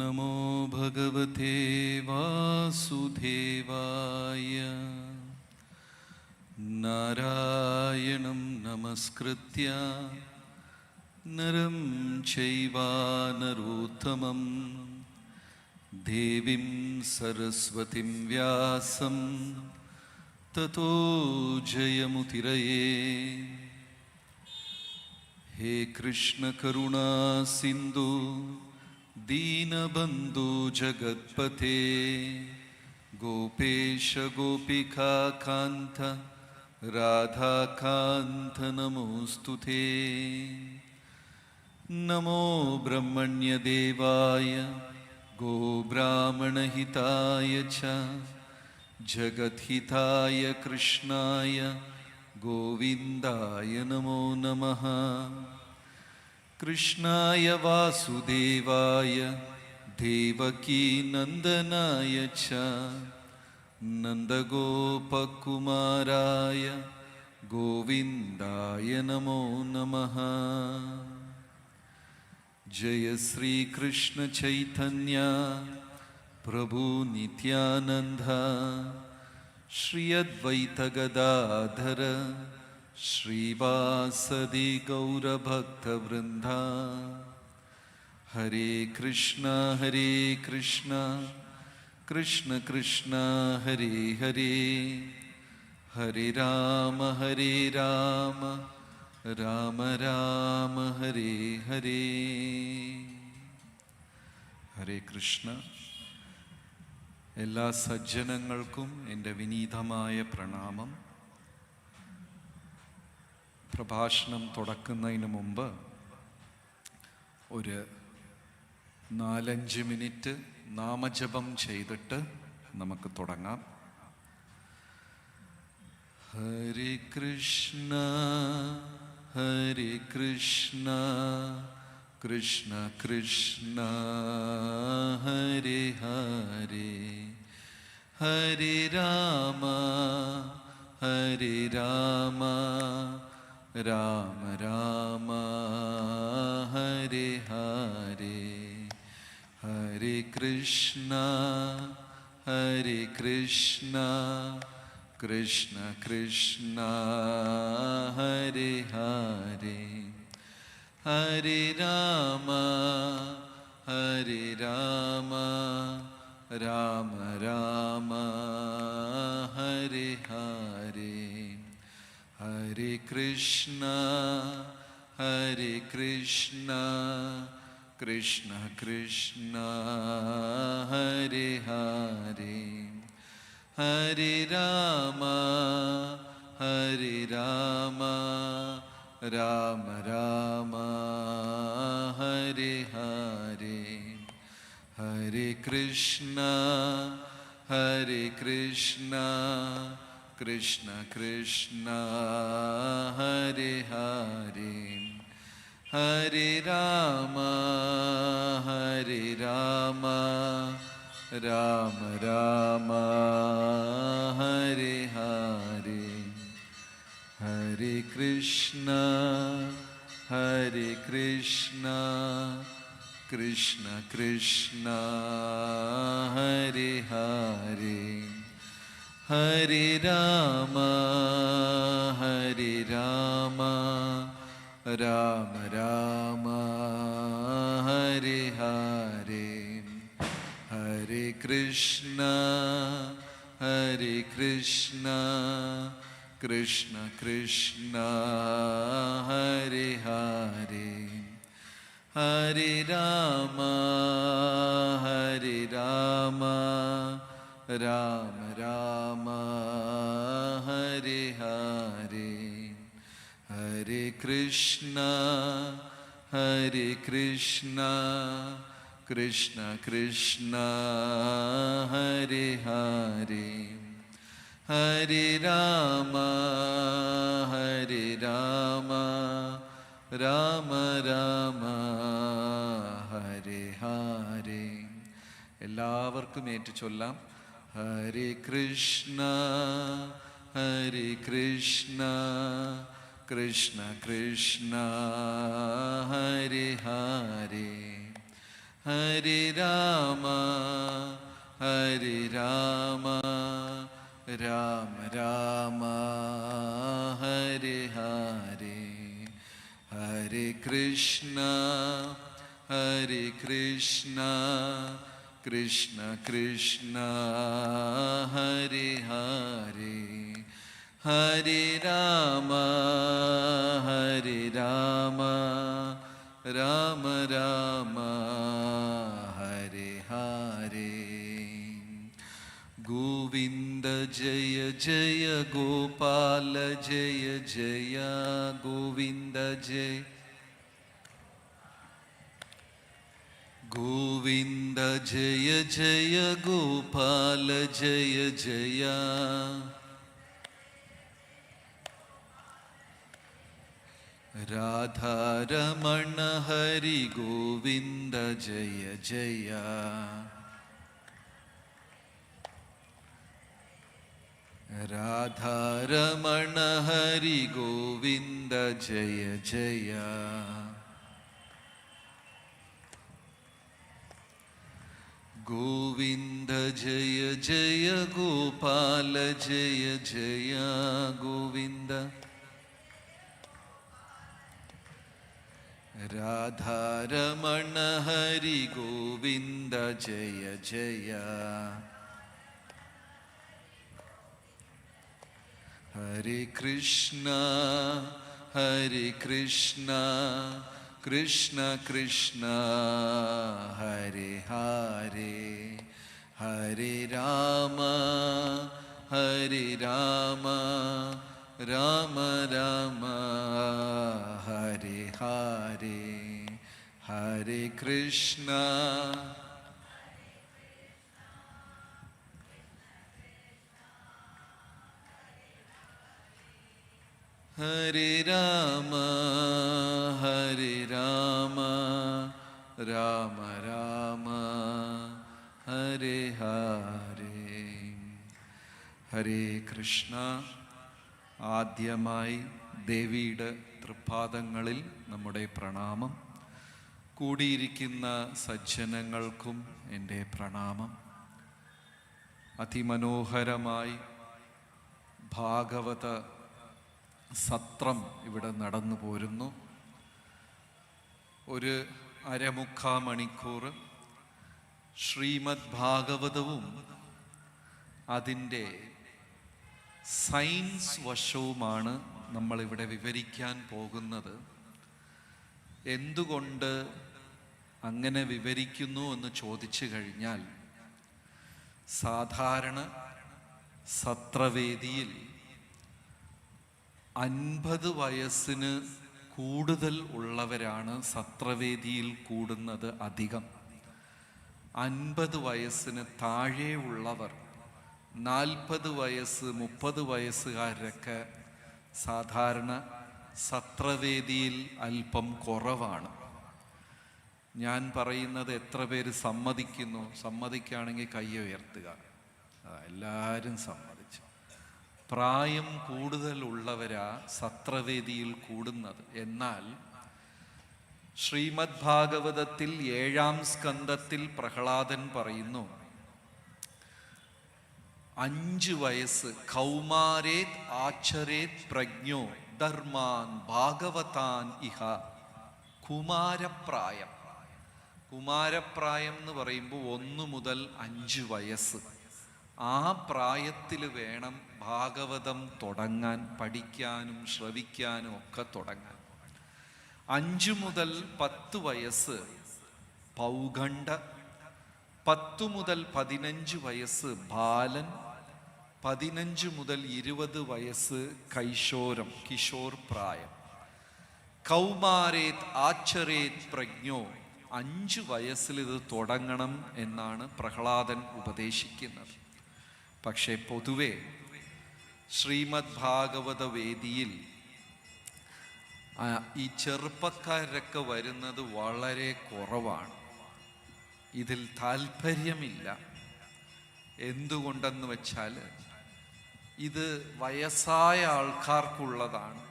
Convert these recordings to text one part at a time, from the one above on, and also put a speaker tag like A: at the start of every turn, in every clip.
A: നമോ ഭഗവതേ വാസുദേവായ. നാരായണം നമസ്കൃത്യ നരം ചൈവ നരോത്തമം ദേവീം സരസ്വതിം വ്യാസം തതോ ജയമുതിരയേ. ഹേ കൃഷ്ണ കരുണാ സിന്ധു ദീനബന്ധു ജഗത്പതേ ഗോപേശ ഗോപികാ കാന്ത രാധാകാന്ത നമോസ്തുതേ. നമോ ബ്രഹ്മണ്യദേവായ ഗോബ്രാഹ്മണഹിതായ ച ജഗദ്ഹിതായ കൃഷ്ണായ ഗോവിന്ദായ നമോ നമഃ. കൃഷ്ണായ വാസുദേവായ ദേവകീ നന്ദനായ ച നന്ദഗോപകുമാരായ ഗോവിന്ദായ നമോ നമഃ. ജയ ശ്രീകൃഷ്ണ ചൈതന്യ പ്രഭു നിത്യാനന്ദ ശ്രീ അദ്വൈത ഗദാധര ശ്രീവാസദി ഗൗരഭക്തവൃന്ദ. ഹരേ കൃഷ്ണ കൃഷ്ണ കൃഷ്ണ ഹരേ ഹരേ, ഹരേ രാമ രാമ രാമ ഹരേ ഹരേ. ഹരേ കൃഷ്ണ. എല്ലാ സജ്ജനങ്ങൾക്കും എൻ്റെ വിനീതമായ പ്രണാമം. പ്രഭാഷണം തുടക്കുന്നതിന് മുമ്പ് ഒരു 4-5 മിനിറ്റ് നാമജപം ചെയ്തിട്ട് നമുക്ക് തുടങ്ങാം. ഹരേ കൃഷ്ണ കൃഷ്ണ കൃഷ്ണ ഹരേ ഹരേ, ഹരേ രാമ രാമ രാമ ഹരേ ഹരേ. ഹരേ കൃഷ്ണ കൃഷ്ണ കൃഷ്ണ ഹരേ ഹരേ, ഹരേ രാമ രാമ രാമ ഹരേ ഹരേ. ഹരേ കൃഷ്ണ കൃഷ്ണ കൃഷ്ണ ഹരേ ഹരേ, ഹരേ രാമ രാമ രാമ ഹരേ ഹരേ. ഹരേ കൃഷ്ണ കൃഷ്ണ കൃഷ്ണ ഹരേ ഹരേ, ഹരേ രാമ രാമ രാമ ഹരേ ഹരേ. ഹരേ കൃഷ്ണ കൃഷ്ണ കൃഷ്ണ ഹരേ ഹരേ, ഹരേ രാമ രാമ രാമ ഹരേ ഹരേ. ഹരേ കൃഷ്ണ കൃഷ്ണ കൃഷ്ണ ഹരേ ഹരേ, ഹരേ രാമ രാമ രാമ ഹരേ ഹരേ. ഹരേ കൃഷ്ണ കൃഷ്ണ കൃഷ്ണ ഹരേ ഹരേ, ഹരേ രാമ രാമ രാമ ഹരേ ഹരേ. എല്ലാവർക്കും ഏറ്റു ചൊല്ലാം. ഹരേ കൃഷ്ണ കൃഷ്ണ കൃഷ്ണ ഹരേ ഹരേ, ഹരേ രാമ ഹരേ രാമ രാമ രാമ ഹരേ ഹരേ ഹരേ കൃഷ്ണ കൃഷ്ണ കൃഷ്ണ ഹരേ ഹരേ ഹരേ രാമ രാമ രാമ ഹരേ ഹരേ. ഗോവിന്ദ ജയ ജയ ഗോപാല ജയ ജയ ഗോവിന്ദ ജയ ഗോവിന്ദ ജയ ജയ ഗോപാല ജയ ജയ. രാധാരമണ ഹരി ഗോവിന്ദ ജയ ജയ. രാധാരമണ ഹരി ഗോവിന്ദ ജയ ജയ. ഗോവിന്ദ ജയ ജയ ഗോപാല ജയ ജയ ഗോവിന്ദ. രാധാരമണ ഹരി ഗോവിന്ദ ജയ ജയ. ഹരേ കൃഷ്ണ കൃഷ്ണ കൃഷ്ണ ഹരേ ഹരേ ഹരേ രാമ രാമ രാമ ഹരേ ഹരേ ഹരേ കൃഷ്ണ ഹരേ രാമ രാമ രാമ ഹരേ ഹരേ. ഹരേ കൃഷ്ണ. ആദ്യമായി ദേവിയുടെ തൃപ്പാദങ്ങളിൽ നമ്മുടെ പ്രണാമം. കൂടിയിരിക്കുന്ന സജ്ജനങ്ങൾക്കും എൻ്റെ പ്രണാമം. അതിമനോഹരമായി ഭാഗവത സത്രം ഇവിടെ നടന്നു പോരുന്നു. ഒരു അരമുക്കാ മണിക്കൂർ ശ്രീമദ് ഭാഗവതവും അതിൻ്റെ സയൻസ് വശവുമാണ് നമ്മളിവിടെ വിവരിക്കാൻ പോകുന്നത്. എന്തുകൊണ്ട് അങ്ങനെ വിവരിക്കുന്നു എന്ന് ചോദിച്ചു കഴിഞ്ഞാൽ, സാധാരണ സത്രവേദിയിൽ 50 വയസ്സിന് കൂടുതൽ ഉള്ളവരാണ് സത്രവേദിയിൽ കൂടുന്നത് അധികം. 50 വയസ്സിന് താഴെ ഉള്ളവർ, 40 വയസ്സ് 30 വയസ്സുകാരൊക്കെ സാധാരണ സത്രവേദിയിൽ അല്പം കുറവാണ്. ഞാൻ പറയുന്നത് എത്ര പേര് സമ്മതിക്കുന്നു? സമ്മതിക്കുകയാണെങ്കിൽ കൈ ഉയർത്തുക. എല്ലാവരും സമ്മതിച്ചു. പ്രായം കൂടുതലുള്ളവരാ സത്രവേദിയിൽ കൂടുന്നത്. എന്നാൽ ശ്രീമദ് ഭാഗവതത്തിൽ 7-ാം സ്കന്ധത്തിൽ പ്രഹ്ലാദൻ പറയുന്നു, 5 വയസ്സ് കൗമാരേത് ആചരേത് പ്രജ്ഞോ ധർമാൻ ഭാഗവതാൻ ഇഹ. കുമാരപ്രായം എന്ന് പറയുമ്പോൾ 1 മുതൽ 5 വയസ്സ്. ആ പ്രായത്തിൽ വേണം ഭാഗവതം തുടങ്ങാൻ, പഠിക്കാനും ശ്രവിക്കാനും ഒക്കെ തുടങ്ങാൻ. 5 മുതൽ 10 വയസ്സ് പൗഗണ്ഡ, 10 മുതൽ 15 വയസ്സ് ബാലൻ, 15 മുതൽ 20 വയസ്സ് കൈശോരം, കിഷോർ പ്രായം. കൗമാരേത് ആചരേത് പ്രജ്ഞോ, 5 വയസ്സിൽ ഇത് തുടങ്ങണം എന്നാണ് പ്രഹ്ലാദൻ ഉപദേശിക്കുന്നത്. പക്ഷേ പൊതുവെ ശ്രീമദ് ഭാഗവത വേദിയിൽ ഈ ചെറുപ്പക്കാരൊക്കെ വരുന്നത് വളരെ കുറവാണ്. ഇതിൽ താല്പര്യമില്ല. എന്തുകൊണ്ടെന്ന് വെച്ചാൽ ഇത് വയസ്സായ ആൾക്കാർക്കുള്ളതാണ്,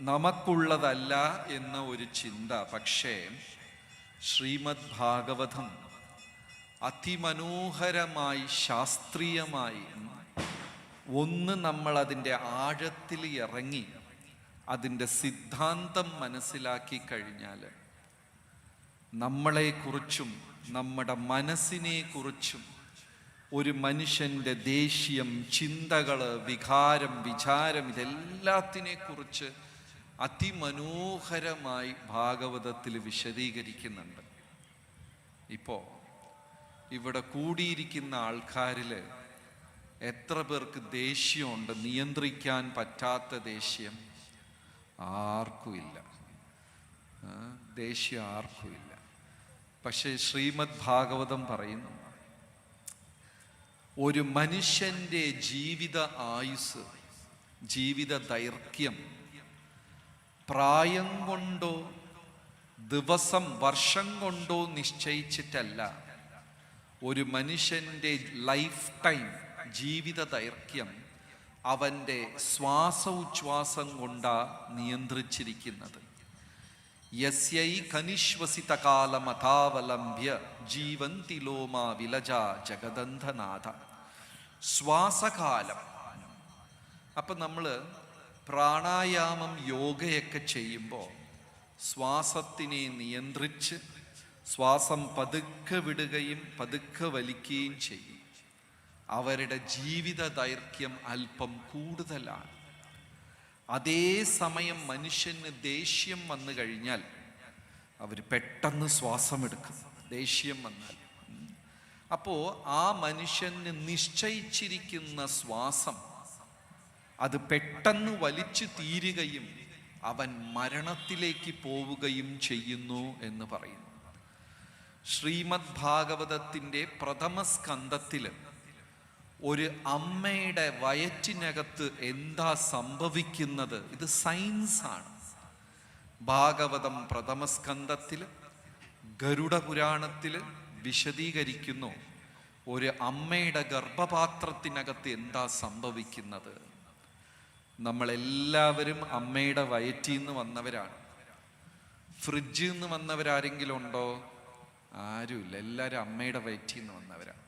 A: നമുക്കുള്ളതല്ല എന്ന ഒരു ചിന്ത. പക്ഷേ ശ്രീമദ് ഭാഗവതം അതിമനോഹരമായി ശാസ്ത്രീയമായി ഒന്ന് നമ്മൾ അതിൻ്റെ ആഴത്തിൽ ഇറങ്ങി അതിൻ്റെ സിദ്ധാന്തം മനസ്സിലാക്കി കഴിഞ്ഞാൽ നമ്മളെക്കുറിച്ചും നമ്മുടെ മനസ്സിനെക്കുറിച്ചും ഒരു മനുഷ്യൻ്റെ ദേഷ്യം, ചിന്തകൾ, വികാരം, വിചാരം ഇതെല്ലാത്തിനെക്കുറിച്ച് അതിമനോഹരമായി ഭാഗവതത്തിൽ വിശദീകരിക്കുന്നുണ്ട്. ഇപ്പോൾ ഇവിടെ കൂടിയിരിക്കുന്ന ആൾക്കാരിൽ എത്ര പേർക്ക് ദേഷ്യമുണ്ട്? നിയന്ത്രിക്കാൻ പറ്റാത്ത ദേഷ്യം ആർക്കുമില്ല. ദേഷ്യം ആർക്കുമില്ല. പക്ഷേ ശ്രീമദ് ഭാഗവതം പറയുന്നു, ഒരു മനുഷ്യൻ്റെ ജീവിത ആയുസ്, ജീവിത ദൈർഘ്യം പ്രായം കൊണ്ടോ ദിവസം, വർഷം കൊണ്ടോ നിശ്ചയിച്ചിട്ടല്ല. ഒരു മനുഷ്യൻ്റെ ലൈഫ് ടൈം, ജീവിത ദൈർഘ്യം അവൻ്റെ ശ്വാസോച്ഛ്വാസം കൊണ്ടാ നിയന്ത്രിച്ചിരിക്കുന്നത്. യസ്യൈ കനിശ്വസിതകാലമഥാവലംബ്യ ജീവന്തി ലോമാ വിലജ ജഗദന്ധനാഥ. ശ്വാസകാലം. അപ്പം നമ്മൾ പ്രാണായാമം, യോഗയൊക്കെ ചെയ്യുമ്പോൾ ശ്വാസത്തിനെ നിയന്ത്രിച്ച് ശ്വാസം പതുക്കെ വിടുകയും പതുക്കെ വലിക്കുകയും ചെയ്യും. അവരുടെ ജീവിത ദൈർഘ്യം അല്പം കൂടുതലാണ്. അതേസമയം മനുഷ്യന് ദേഷ്യം വന്നു കഴിഞ്ഞാൽ അവർ പെട്ടെന്ന് ശ്വാസമെടുക്കും. ദേഷ്യം വന്നാൽ അപ്പോൾ ആ മനുഷ്യന് നിശ്ചയിച്ചിരിക്കുന്ന ശ്വാസം അത് പെട്ടെന്ന് വലിച്ചു തീരുകയും അവൻ മരണത്തിലേക്ക് പോവുകയും ചെയ്യുന്നു എന്ന് പറയുന്നു. ശ്രീമദ് ഭാഗവതത്തിൻ്റെ പ്രഥമ സ്കന്ധത്തിൽ ഒരു അമ്മയുടെ വയറ്റിനകത്ത് എന്താ സംഭവിക്കുന്നത്, ഇത് സയൻസാണ്. ഭാഗവതം പ്രഥമ സ്കന്ധത്തിൽ ഗരുഡ പുരാണത്തിൽ വിശദീകരിക്കുന്നു ഒരു അമ്മയുടെ ഗർഭപാത്രത്തിനകത്ത് എന്താ സംഭവിക്കുന്നത്. നമ്മളെല്ലാവരും അമ്മയുടെ വയറ്റിൽ നിന്ന് വന്നവരാണ്. ഫ്രിഡ്ജിൽ നിന്ന് വന്നവരാരെങ്കിലും ഉണ്ടോ? ആരുമില്ല. എല്ലാവരും അമ്മയുടെ വയറ്റിൽ നിന്ന് വന്നവരാണ്.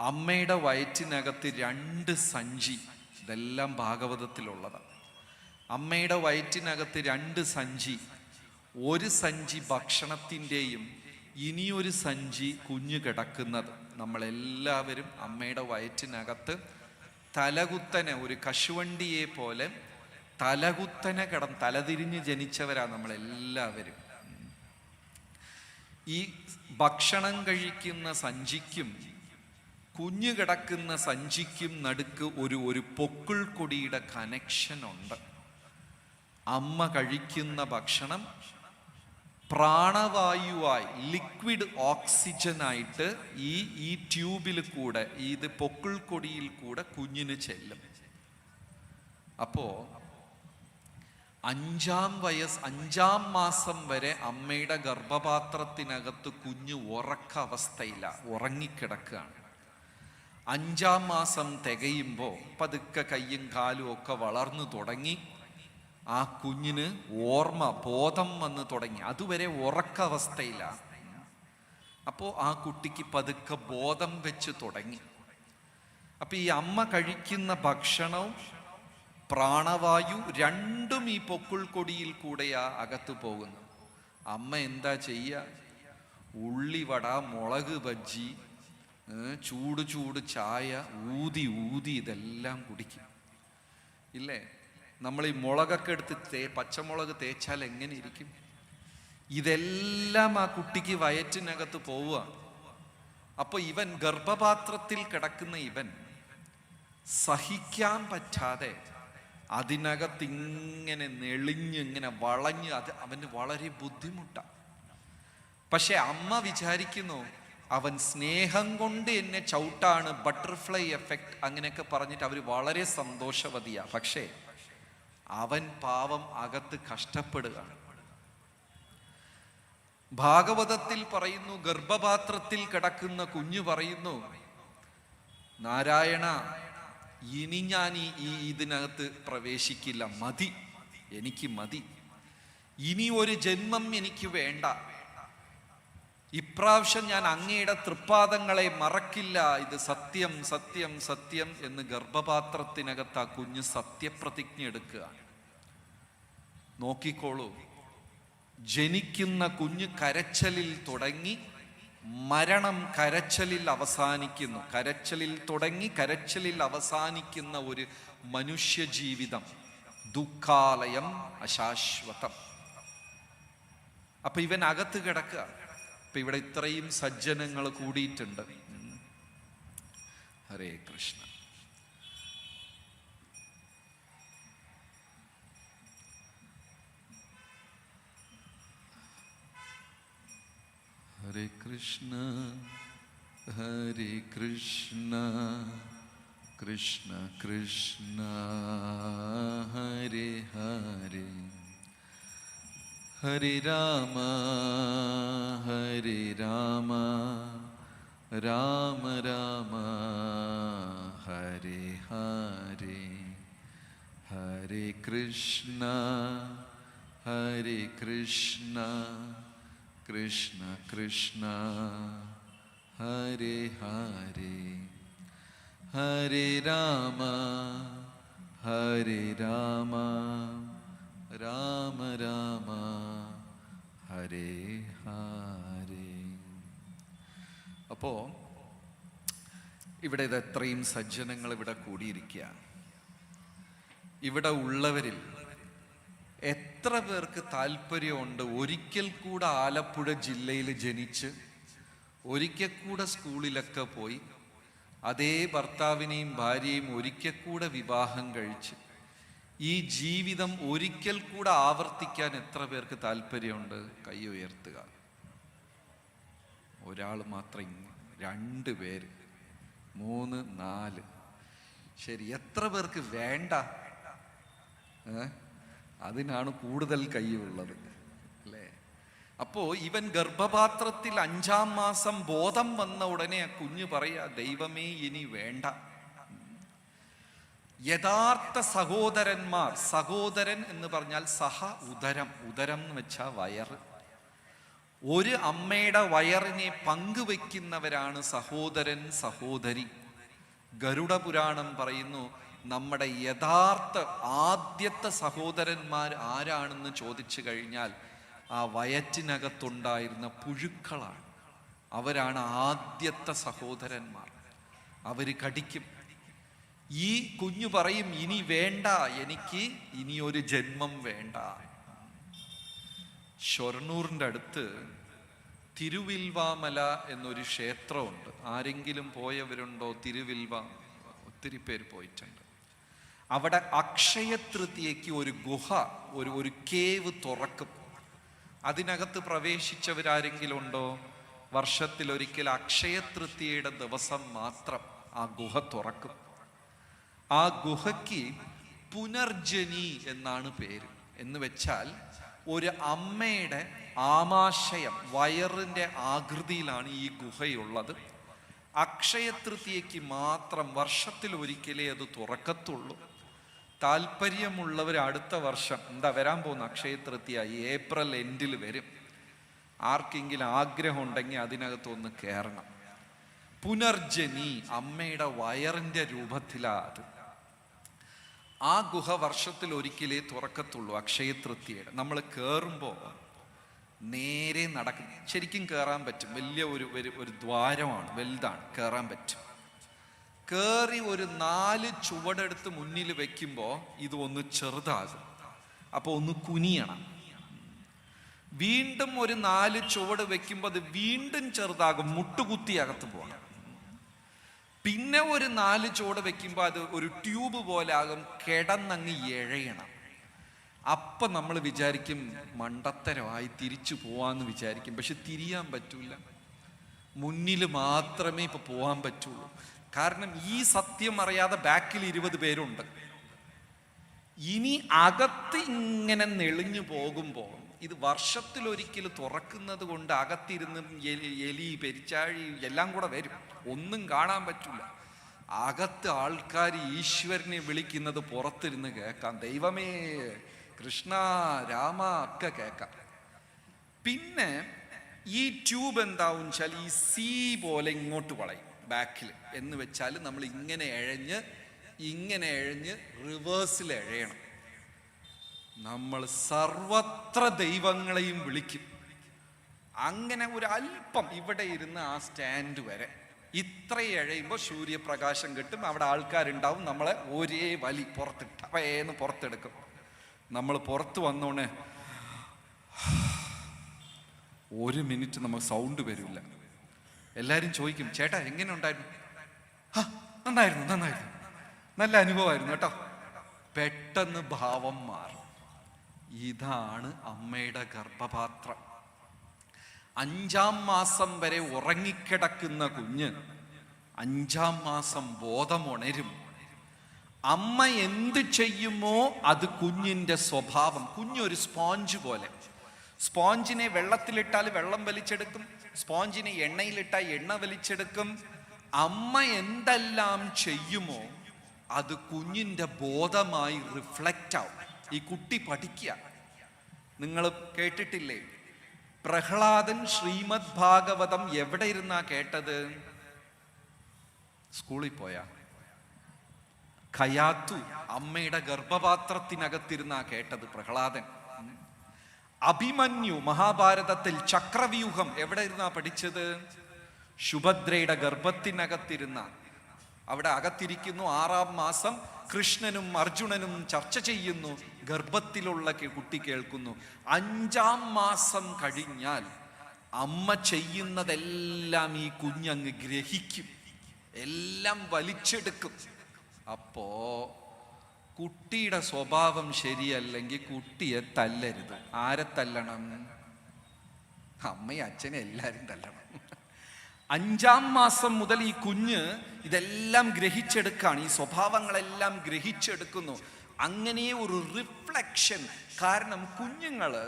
A: അമ്മയുടെ വയറ്റിനകത്ത് 2 സഞ്ചി, ഇതെല്ലാം ഭാഗവതത്തിലുള്ളതാണ്. അമ്മയുടെ വയറ്റിനകത്ത് 2 സഞ്ചി, ഒരു സഞ്ചി ഭക്ഷണത്തിൻ്റെയും ഇനിയൊരു സഞ്ചി കുഞ്ഞു കിടക്കുന്നത്. നമ്മളെല്ലാവരും അമ്മയുടെ വയറ്റിനകത്ത് തലകുത്തനെ, ഒരു കശുവണ്ടിയെ പോലെ തലകുത്തനെ തലതിരിഞ്ഞ് ജനിച്ചവരാണ് നമ്മളെല്ലാവരും. ഈ ഭക്ഷണം കഴിക്കുന്ന സഞ്ചിക്കും കുഞ്ഞു കിടക്കുന്ന സഞ്ചിക്കും നടുക്ക് ഒരു പൊക്കിൾ കൊടിയുടെ കണക്ഷൻ ഉണ്ട്. അമ്മ കഴിക്കുന്ന ഭക്ഷണം പ്രാണവായുവായി, ലിക്വിഡ് ഓക്സിജനായിട്ട് ഈ ട്യൂബിൽ കൂടെ, ഇത് പൊക്കിൾ കൊടിയിൽ കൂടെ കുഞ്ഞിന് ചെല്ലും. അപ്പോ 5 മാസം വരെ അമ്മയുടെ ഗർഭപാത്രത്തിനകത്ത് കുഞ്ഞ് ഉറക്കാവസ്ഥയില്ല, ഉറങ്ങിക്കിടക്കുകയാണ്. 5 മാസം തികയുമ്പോൾ പതുക്കെ കയ്യും കാലും ഒക്കെ വളർന്നു തുടങ്ങി. ആ കുഞ്ഞിന് ബോധം വന്ന് തുടങ്ങി. അതുവരെ ഉറക്കാവസ്ഥയില്ല. അപ്പോൾ ആ കുട്ടിക്ക് പതുക്കെ ബോധം വെച്ച് തുടങ്ങി. അപ്പൊ ഈ അമ്മ കഴിക്കുന്ന ഭക്ഷണവും പ്രാണവായു രണ്ടും ഈ പൊക്കിൾ കൊടിയിൽ കൂടെയാ അകത്ത് പോകുന്നു. അമ്മ എന്താ ചെയ്യുക? ഉള്ളിവട, മുളക് ബജ്ജി, ചൂട് ചായ ഊതി ഇതെല്ലാം കുടിക്കും. ഇല്ലേ? നമ്മൾ ഈ മുളകൊക്കെ എടുത്ത് പച്ചമുളക് തേച്ചാൽ എങ്ങനെ ഇരിക്കും? ഇതെല്ലാം ആ കുട്ടിക്ക് വയറ്റിനകത്ത് പോവുക. അപ്പൊ ഇവൻ ഗർഭപാത്രത്തിൽ കിടക്കുന്ന ഇവൻ സഹിക്കാൻ പറ്റാതെ അതിനകത്ത് ഇങ്ങനെ നെളിഞ്ഞ് ഇങ്ങനെ വളഞ്ഞ് അവന് വളരെ ബുദ്ധിമുട്ടാണ്. പക്ഷെ അമ്മ വിചാരിക്കുന്നു അവൻ സ്നേഹം കൊണ്ട് എന്നെ ചവിട്ടാണ്, ബട്ടർഫ്ലൈ എഫക്റ്റ് അങ്ങനെയൊക്കെ പറഞ്ഞിട്ട് അവർ വളരെ സന്തോഷവതിയാ. പക്ഷേ അവൻ പാവം അകത്ത് കഷ്ടപ്പെടുകയാണ്. ഭാഗവതത്തിൽ പറയുന്നു, ഗർഭപാത്രത്തിൽ കിടക്കുന്ന കുഞ്ഞു പറയുന്നു, നാരായണ, ഇനി ഞാൻ ഇതിനകത്ത് പ്രവേശിക്കില്ല, മതി, എനിക്ക് മതി, ഇനി ഒരു ജന്മം എനിക്ക് വേണ്ട. ഇപ്രാവശ്യം ഞാൻ അങ്ങയുടെ തൃപ്പാദങ്ങളെ മറക്കില്ല, ഇത് സത്യം സത്യം സത്യം എന്ന് ഗർഭപാത്രത്തിനകത്ത് ആ കുഞ്ഞ് സത്യപ്രതിജ്ഞ എടുക്കുക. നോക്കിക്കോളൂ, ജനിക്കുന്ന കുഞ്ഞ് കരച്ചലിൽ തുടങ്ങി മരണം കരച്ചലിൽ അവസാനിക്കുന്നു. കരച്ചലിൽ തുടങ്ങി കരച്ചലിൽ അവസാനിക്കുന്ന ഒരു മനുഷ്യ ജീവിതം, ദുഃഖാലയം, അശാശ്വതം. അപ്പൊ ഇവൻ അകത്ത് കിടക്കുക. അപ്പൊ ഇവിടെ ഇത്രയും സജ്ജനങ്ങൾ കൂടിയിട്ടുണ്ട്. ഹരേ കൃഷ്ണ. ഹരേ കൃഷ്ണ ഹരേ കൃഷ്ണ കൃഷ്ണ കൃഷ്ണ ഹരേ ഹരേ, ഹരേ രാമ ഹരേ രാമ രാമ രാമ ഹരേ ഹരേ, ഹരേ കൃഷ്ണ ഹരേ കൃഷ്ണ കൃഷ്ണ കൃഷ്ണ ഹരേ ഹരേ, ഹരേ രാമ ഹരേ രാമ രാമ രാമ ഹരേ ഹരേ. അപ്പോ ഇവിടെ ഇത് എത്രയും സജ്ജനങ്ങൾ ഇവിടെ കൂടിയിരിക്കുക. ഇവിടെ ഉള്ളവരിൽ എത്ര പേർക്ക് താല്പര്യമുണ്ട് ഒരിക്കൽ കൂടെ ആലപ്പുഴ ജില്ലയിൽ ജനിച്ച് ഒരിക്കൽ കൂടെ സ്കൂളിലൊക്കെ പോയി അതേ ഭർത്താവിനെയും ഭാര്യയും ഒരിക്കൽ കൂടെ വിവാഹം കഴിച്ച് ഈ ജീവിതം ഒരിക്കൽ കൂടെ ആവർത്തിക്കാൻ എത്ര പേർക്ക് താല്പര്യമുണ്ട്? കൈ ഉയർത്തുക. ഒരാൾ മാത്രം, 2 പേര്, 3, 4. ശരി, എത്ര പേർക്ക് വേണ്ട? അതിനാണ് കൂടുതൽ കൈയുള്ളത് അല്ലേ? അപ്പോ ഇവൻ ഗർഭപാത്രത്തിൽ 5-ാം മാസം ബോധം വന്ന ഉടനെ ആ കുഞ്ഞ് പറയാ, ദൈവമേ ഇനി വേണ്ട. യഥാർത്ഥ സഹോദരന്മാർ, സഹോദരൻ എന്ന് പറഞ്ഞാൽ സഹ ഉദരം, ഉദരം എന്ന് വെച്ചാൽ വയറ്. ഒരു അമ്മയുടെ വയറിനെ പങ്കുവെക്കുന്നവരാണ് സഹോദരൻ സഹോദരി. ഗരുഡ പുരാണം പറയുന്നു, നമ്മുടെ യഥാർത്ഥ ആദ്യത്തെ സഹോദരന്മാർ ആരാണെന്ന് ചോദിച്ചു കഴിഞ്ഞാൽ ആ വയറ്റിനകത്തുണ്ടായിരുന്ന പുഴുക്കളാണ്. അവരാണ് ആദ്യത്തെ സഹോദരന്മാർ. അവര് കടിക്കും. ഈ കുഞ്ഞു പറയും, ഇനി വേണ്ട, എനിക്ക് ഇനി ഒരു ജന്മം വേണ്ട. ഷൊർണൂറിൻ്റെ അടുത്ത് തിരുവിൽവാമല എന്നൊരു ക്ഷേത്രമുണ്ട്. ആരെങ്കിലും പോയവരുണ്ടോ? തിരുവിൽവ ഒത്തിരി പേര് പോയിട്ടുണ്ട്. അവിടെ അക്ഷയതൃതീയയ്ക്ക് ഒരു ഗുഹ, ഒരു കേവ് തുറക്കും. അതിനകത്ത് പ്രവേശിച്ചവരാരെങ്കിലും ഉണ്ടോ? വർഷത്തിലൊരിക്കൽ അക്ഷയതൃതീയയുടെ ദിവസം മാത്രം ആ ഗുഹ തുറക്കും. ആ ഗുഹയ്ക്ക് പുനർജനി എന്നാണ് പേര്. എന്ന് വെച്ചാൽ ഒരു അമ്മയുടെ ആമാശയം, വയറിൻ്റെ ആകൃതിയിലാണ് ഈ ഗുഹയുള്ളത്. അക്ഷയതൃതീയയ്ക്ക് മാത്രം വർഷത്തിൽ ഒരിക്കലേ അത് തുറക്കത്തുള്ളൂ. താല്പര്യമുള്ളവർ അടുത്ത വർഷം, എന്താ വരാൻ പോകുന്ന അക്ഷയതൃതീയ ഏപ്രിൽ എൻഡിൽ വരും. ആർക്കെങ്കിലും ആഗ്രഹം ഉണ്ടെങ്കിൽ അതിനകത്തൊന്ന് കയറണം. പുനർജനി അമ്മയുടെ വയറിൻ്റെ രൂപത്തിലാണ് അത്. ആ ഗുഹ വർഷത്തിൽ ഒരിക്കലേ തുറക്കത്തുള്ളൂ അക്ഷയതൃതീയയുടെ. നമ്മൾ കയറുമ്പോൾ നേരെ നടക്കും. ശരിക്കും കയറാൻ പറ്റും. വലിയ ഒരു ദ്വാരമാണ്, വലുതാണ്, കയറാൻ പറ്റും. കയറി ഒരു 4 ചുവടെടുത്ത് മുന്നിൽ വെക്കുമ്പോൾ ഇത് ഒന്ന് ചെറുതാകും. അപ്പോൾ ഒന്ന് കുനിയണം. വീണ്ടും ഒരു 4 ചുവട് വെക്കുമ്പോൾ അത് വീണ്ടും ചെറുതാകും, മുട്ടുകുത്തി അകത്ത് പോകണം. പിന്നെ ഒരു 4 ചുവട് വെക്കുമ്പോൾ അത് ഒരു ട്യൂബ് പോലെ ആകും, കിടന്നങ്ങ് എഴയണം. അപ്പം നമ്മൾ വിചാരിക്കും മണ്ടത്തരമായി തിരിച്ചു പോവാന്ന് വിചാരിക്കും. പക്ഷെ തിരിയാൻ പറ്റൂല. മുന്നിൽ മാത്രമേ ഇപ്പൊ പോവാൻ പറ്റുള്ളൂ. കാരണം ഈ സത്യം അറിയാതെ ബാക്കിൽ 20 പേരുണ്ട്. ഇനി അകത്ത് ഇങ്ങനെ നെളിഞ്ഞു പോകുമ്പോൾ, ഇത് വർഷത്തിലൊരിക്കൽ തുറക്കുന്നത് കൊണ്ട് അകത്തിരുന്ന് എലി പെരിച്ചാഴി എല്ലാം കൂടെ വരും, ഒന്നും കാണാൻ പറ്റില്ല. അകത്ത് ആൾക്കാർ ഈശ്വരനെ വിളിക്കുന്നത് പുറത്തിരുന്ന് കേൾക്കാം. ദൈവമേ, കൃഷ്ണ, രാമ ഒക്കെ കേൾക്കാം. പിന്നെ ഈ ട്യൂബ് എന്താവും വെച്ചാൽ ഈ സി പോലെ ഇങ്ങോട്ട് വളയും ബാക്കിൽ. എന്ന് വെച്ചാൽ നമ്മൾ ഇങ്ങനെ എഴഞ്ഞ് റിവേഴ്സിൽ എഴയണം. നമ്മൾ സർവത്ര ദൈവങ്ങളെയും വിളിക്കും. അങ്ങനെ ഒരു അല്പം ഇവിടെ ഇരുന്ന് ആ സ്റ്റാൻഡ് വരെ ഇത്ര എഴയുമ്പോൾ സൂര്യപ്രകാശം കിട്ടും. അവിടെ ആൾക്കാരുണ്ടാവും. നമ്മളെ ഒരേ വലി പുറത്തെടുക്കും. നമ്മൾ പുറത്ത് വന്നോണേ 1 മിനിറ്റ് നമുക്ക് സൗണ്ട് വരില്ല. എല്ലാവരും ചോദിക്കും, ചേട്ടാ എങ്ങനെ ഉണ്ടായിരുന്നു? നന്നായിരുന്നു, നല്ല അനുഭവമായിരുന്നു കേട്ടോ. പെട്ടെന്ന് ഭാവം മാറും. ഇതാണ് അമ്മയുടെ ഗർഭപാത്രം. 5-ാം മാസം വരെ ഉറങ്ങിക്കിടക്കുന്ന കുഞ്ഞ് 5-ാം മാസം ബോധമുണരും. അമ്മ എന്ത് ചെയ്യുമോ അത് കുഞ്ഞിൻ്റെ സ്വഭാവം. കുഞ്ഞൊരു സ്പോഞ്ച് പോലെ. സ്പോഞ്ചിനെ വെള്ളത്തിലിട്ടാൽ വെള്ളം വലിച്ചെടുക്കും, സ്പോഞ്ചിനെ എണ്ണയിലിട്ടാൽ എണ്ണ വലിച്ചെടുക്കും. അമ്മ എന്തെല്ലാം ചെയ്യുമോ അത് കുഞ്ഞിൻ്റെ ബോധമായി റിഫ്ലക്റ്റ് ആവും. ഈ കുട്ടി പഠിക്കുക. നിങ്ങൾ കേട്ടിട്ടില്ലേ, പ്രഹ്ലാദൻ ശ്രീമദ് ഭാഗവതം എവിടെ ഇരുന്നാ കേട്ടത്? സ്കൂളിൽ പോയാ? ഖയാത്തു, അമ്മയുടെ ഗർഭപാത്രത്തിനകത്തിരുന്നാ കേട്ടത് പ്രഹ്ലാദൻ. അഭിമന്യു മഹാഭാരതത്തിൽ ചക്രവ്യൂഹം എവിടെ ഇരുന്നാ പഠിച്ചത്? സുഭദ്രയുടെ ഗർഭത്തിനകത്തിരുന്ന. അവിടെ അകത്തിരിക്കുന്നു. 6-ാം മാസം കൃഷ്ണനും അർജുനനും ചർച്ച ചെയ്യുന്നു. ഗർഭത്തിലുള്ള കുട്ടി കേൾക്കുന്നു. 5-ാം മാസം കഴിഞ്ഞാൽ അമ്മ ചെയ്യുന്നതെല്ലാം ഈ കുഞ്ഞങ്ങ് ഗ്രഹിക്കും, എല്ലാം വലിച്ചെടുക്കും. അപ്പോ കുട്ടിയുടെ സ്വഭാവം ശരിയല്ലെങ്കിൽ കുട്ടിയെ തല്ലരുത്. ആരെ തല്ലണം? അമ്മയും അച്ഛനെ എല്ലാരും തല്ലണം. 5-ാം മാസം മുതൽ ഈ കുഞ്ഞ് ഇതെല്ലാം ഗ്രഹിച്ചെടുക്കാണ്. ഈ സ്വഭാവങ്ങളെല്ലാം ഗ്രഹിച്ചെടുക്കുന്നു. അങ്ങനെ ഒരു റിഫ്ലക്ഷൻ. കാരണം കുഞ്ഞുങ്ങള്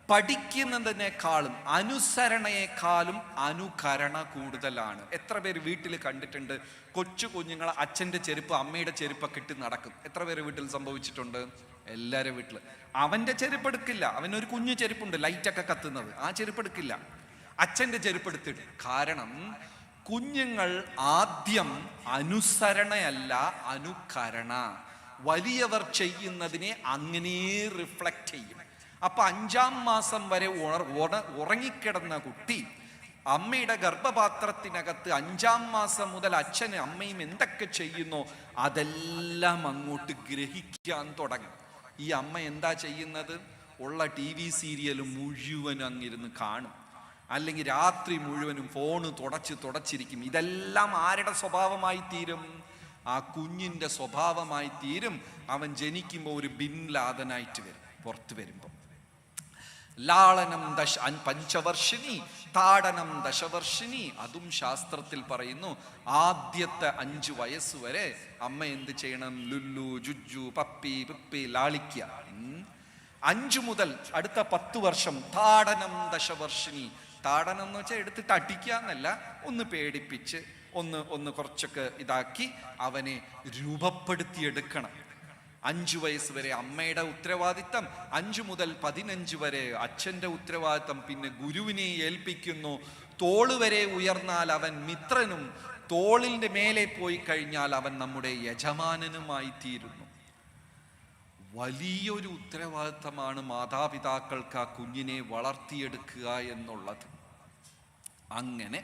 A: പഠിക്കുന്നതിനേക്കാളും അനുസരണയെക്കാളും അനുകരണ കൂടുതലാണ്. എത്ര പേര് വീട്ടിൽ കണ്ടിട്ടുണ്ട് കൊച്ചു കുഞ്ഞുങ്ങൾ അച്ഛൻ്റെ ചെരുപ്പ് അമ്മയുടെ ചെരുപ്പൊക്കെ ഇട്ട് നടക്കും? എത്ര പേര് വീട്ടിൽ സംഭവിച്ചിട്ടുണ്ട്? എല്ലാവരും വീട്ടിൽ. അവൻ്റെ ചെരുപ്പ് എടുക്കില്ല. അവനൊരു കുഞ്ഞു ചെരുപ്പുണ്ട് ലൈറ്റൊക്കെ കത്തുന്നത്, ആ ചെരുപ്പ് എടുക്കില്ല. അച്ഛൻ്റെ ചെരുപ്പ് എടുത്തിട്ട്. കാരണം കുഞ്ഞുങ്ങൾ ആദ്യം അനുസരണയല്ല അനുകരണ. വലിയവർ ചെയ്യുന്നതിനെ അങ്ങനെ റിഫ്ലക്റ്റ് ചെയ്യും. അപ്പൊ 5-ാം മാസം വരെ ഉറങ്ങിക്കിടന്ന കുട്ടി അമ്മയുടെ ഗർഭപാത്രത്തിനകത്ത് 5-ാം മാസം മുതൽ അച്ഛനും അമ്മയും എന്തൊക്കെ ചെയ്യുന്നോ അതെല്ലാം അങ്ങോട്ട് ഗ്രഹിക്കാൻ തുടങ്ങും. ഈ അമ്മ എന്താ ചെയ്യുന്നത്? ഉള്ള TV സീരിയൽ മുഴുവനും അങ്ങിരുന്ന് കാണും. അല്ലെങ്കിൽ രാത്രി മുഴുവനും ഫോണ് തുടച്ചിരിക്കും. ഇതെല്ലാം ആരുടെ സ്വഭാവമായി തീരും? ആ കുഞ്ഞിൻ്റെ സ്വഭാവമായി തീരും. അവൻ ജനിക്കുമ്പോൾ ഒരു ബിൻ ലാദനായിട്ട് വരും. പുറത്ത് വരുമ്പോൾ ലാളനം പഞ്ചവർഷിണി, താടനം ദശവർഷിണി. അതും ശാസ്ത്രത്തിൽ പറയുന്നു. ആദ്യത്തെ 5 വയസ്സ് വരെ അമ്മ എന്ത് ചെയ്യണം? ലുല്ലു, ജുജു, പപ്പി, പിപ്പി ലാളിക്കുക. 5 മുതൽ അടുത്ത 10 വർഷം താടനം ദശവർഷിണി. താടനം എന്ന് വെച്ചാൽ എടുത്തിട്ട് അടിക്കുക എന്നല്ല, ഒന്ന് പേടിപ്പിച്ച് ഒന്ന് കുറച്ചൊക്കെ ഇതാക്കി അവനെ രൂപപ്പെടുത്തിയെടുക്കണം. 5 വയസ്സ് വരെ അമ്മയുടെ ഉത്തരവാദിത്തം, 5 മുതൽ 15 വരെ അച്ഛൻ്റെ ഉത്തരവാദിത്തം. പിന്നെ ഗുരുവിനെ ഏൽപ്പിക്കുന്നു. തോള് വരെ ഉയർന്നാൽ അവൻ മിത്രനും, തോളിൻ്റെ മേലെ പോയി കഴിഞ്ഞാൽ അവൻ നമ്മുടെ യജമാനനുമായി തീരുന്നു. വലിയൊരു ഉത്തരവാദിത്തമാണ് മാതാപിതാക്കൾക്ക് ആ കുഞ്ഞിനെ വളർത്തിയെടുക്കുക എന്നുള്ളത്. അങ്ങനെ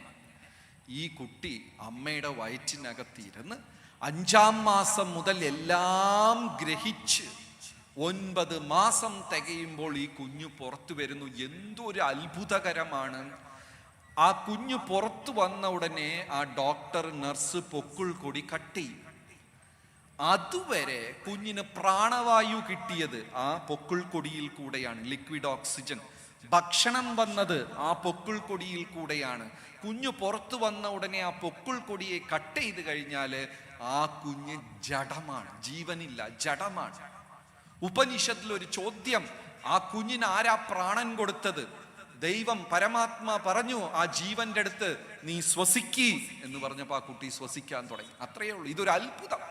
A: ഈ കുട്ടി അമ്മയുടെ വയറ്റിനകത്തിരുന്ന് 5-ാം മാസം മുതൽ എല്ലാം ഗ്രഹിച്ച് 9 മാസം തികയുമ്പോൾ ഈ കുഞ്ഞു പുറത്തു വരുന്നു. എന്തൊരു അത്ഭുതകരമാണ്! ആ കുഞ്ഞു പുറത്തു വന്ന ഉടനെ ആ ഡോക്ടർ നഴ്സ് പൊക്കിൾ കൊടി കട്ട് ചെയ്യും. അതുവരെ കുഞ്ഞിന് പ്രാണവായു കിട്ടിയത് ആ പൊക്കിൾ കൊടിയിൽ കൂടെയാണ്, ലിക്വിഡ് ഓക്സിജൻ. ഭക്ഷണം വന്നത് ആ പൊക്കിൾ കൊടിയിൽ കൂടെയാണ്. കുഞ്ഞു പുറത്തു വന്ന ഉടനെ ആ പൊക്കിൾ കൊടിയെ കട്ട് ചെയ്ത് കഴിഞ്ഞാൽ ആ കുഞ്ഞ് ജഡമാണ്, ജീവനില്ല, ജഡമാണ്. ഉപനിഷത്തിൽ ഒരു ചോദ്യം, ആ കുഞ്ഞിന് ആരാ പ്രാണൻ കൊടുത്തത്? ദൈവം പരമാത്മാ പറഞ്ഞു ആ ജീവന്റെ അടുത്ത് നീ ശ്വസിക്കി എന്ന് പറഞ്ഞപ്പോൾ ആ കുട്ടി ശ്വസിക്കാൻ തുടങ്ങി. അത്രയേ ഉള്ളൂ. ഇതൊരു അത്ഭുതം.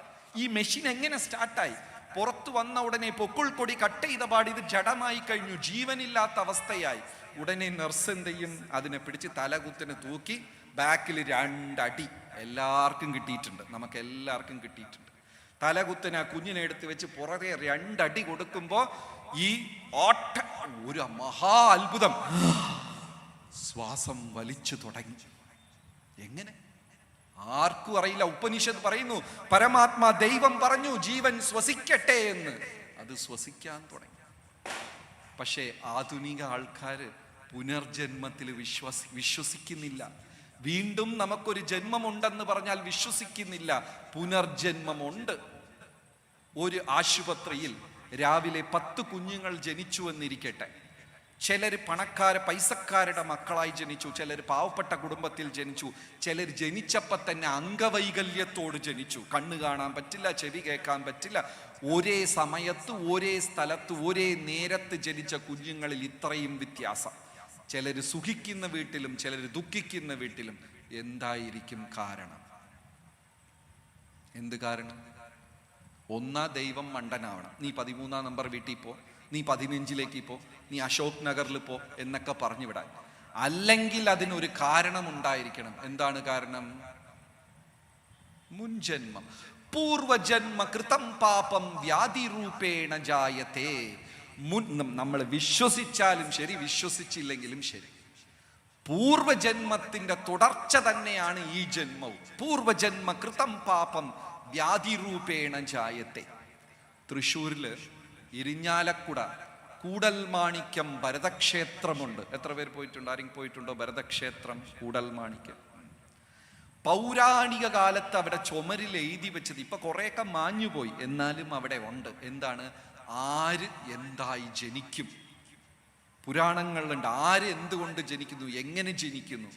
A: ഈ മെഷീൻ എങ്ങനെ സ്റ്റാർട്ടായി? പുറത്തു വന്ന ഉടനെ പൊക്കിൾ കൊടി കട്ട് ചെയ്ത പാടി ഇത് ജഡമായി കഴിഞ്ഞു, ജീവനില്ലാത്ത അവസ്ഥയായി. ഉടനെ നർസ് എന്ത് ചെയ്യും? അതിനെ പിടിച്ച് തലകുത്തിന് തൂക്കി ബാക്കിൽ 2 അടി എല്ലാവർക്കും കിട്ടിയിട്ടുണ്ട്, നമുക്ക് എല്ലാവർക്കും കിട്ടിയിട്ടുണ്ട്. തലകുത്തിന് ആ കുഞ്ഞിനെ എടുത്ത് വെച്ച് പുറകെ 2 അടി കൊടുക്കുമ്പോ ഈ ഒരു മഹാ അത്ഭുതം, ശ്വാസം വലിച്ചു തുടങ്ങി. എങ്ങനെ? ആർക്കും അറിയില്ല. ഉപനിഷത്ത് പറയുന്നു, പരമാത്മാ ദൈവം പറഞ്ഞു ജീവൻ ശ്വസിക്കട്ടെ എന്ന്, അത് ശ്വസിക്കാൻ തുടങ്ങി. പക്ഷേ ആധുനിക ആൾക്കാര് പുനർജന്മത്തിൽ വിശ്വസിക്കുന്നില്ല. വീണ്ടും നമുക്കൊരു ജന്മമുണ്ടെന്ന് പറഞ്ഞാൽ വിശ്വസിക്കുന്നില്ല. പുനർജന്മമുണ്ട്. ഒരു ആശുപത്രിയിൽ രാവിലെ 10 കുഞ്ഞുങ്ങൾ ജനിച്ചു എന്നിരിക്കട്ടെ. ചിലർ പൈസക്കാരുടെ മക്കളായി ജനിച്ചു, ചിലർ പാവപ്പെട്ട കുടുംബത്തിൽ ജനിച്ചു, ചിലർ ജനിച്ചപ്പോൾ തന്നെ അംഗവൈകല്യത്തോട് ജനിച്ചു. കണ്ണ് കാണാൻ പറ്റില്ല, ചെവി കേൾക്കാൻ പറ്റില്ല. ഒരേ സമയത്ത് ഒരേ സ്ഥലത്ത് ഒരേ നേരത്ത് ജനിച്ച കുഞ്ഞുങ്ങളിൽ ഇത്രയും വ്യത്യാസം. ചിലർ സുഖിക്കുന്ന വീട്ടിലും ചിലർ ദുഃഖിക്കുന്ന വീട്ടിലും. എന്തായിരിക്കും കാരണം? എന്ത് കാരണം? ഒന്നാ ദൈവം മണ്ടനാവണം. നീ 13-ാം നമ്പർ വീട്ടിൽ പോ, നീ 15-ലേക്ക് പോ, നീ അശോക് നഗറിൽ പോ എന്നൊക്കെ പറഞ്ഞു വിടാൻ. അല്ലെങ്കിൽ അതിനൊരു കാരണം ഉണ്ടായിരിക്കണം. എന്താണ് കാരണം? മുൻജന്മം. പൂർവജന്മ കൃതം പാപം വ്യാധി രൂപേണ ജായത്തെ. നമ്മൾ വിശ്വസിച്ചാലും ശരി, വിശ്വസിച്ചില്ലെങ്കിലും ശരി, പൂർവജന്മത്തിന്റെ തുടർച്ച തന്നെയാണ് ഈ ജന്മവും. പൂർവജന്മ കൃതം പാപം വ്യാധി രൂപേണ ജായത്തെ. തൃശ്ശൂരില് ഇരിഞ്ഞാലക്കുട കൂടൽമാണിക്യം ഭരതക്ഷേത്രമുണ്ട്. എത്ര പേര് പോയിട്ടുണ്ട്? ആരെങ്കിലും പോയിട്ടുണ്ടോ? ഭരതക്ഷേത്രം, കൂടൽമാണിക്യം. പൗരാണിക കാലത്ത് അവിടെ ചുമരിൽ എഴുതി വെച്ചത് ഇപ്പൊ കുറെയൊക്കെ മാഞ്ഞുപോയി, എന്നാലും അവിടെ ഉണ്ട്. എന്താണ്? ആര് എന്തായി ജനിക്കും. പുരാണങ്ങളിലുണ്ട് ആര് എന്തുകൊണ്ട് ജനിക്കുന്നു, എങ്ങനെ ജനിക്കുന്നു,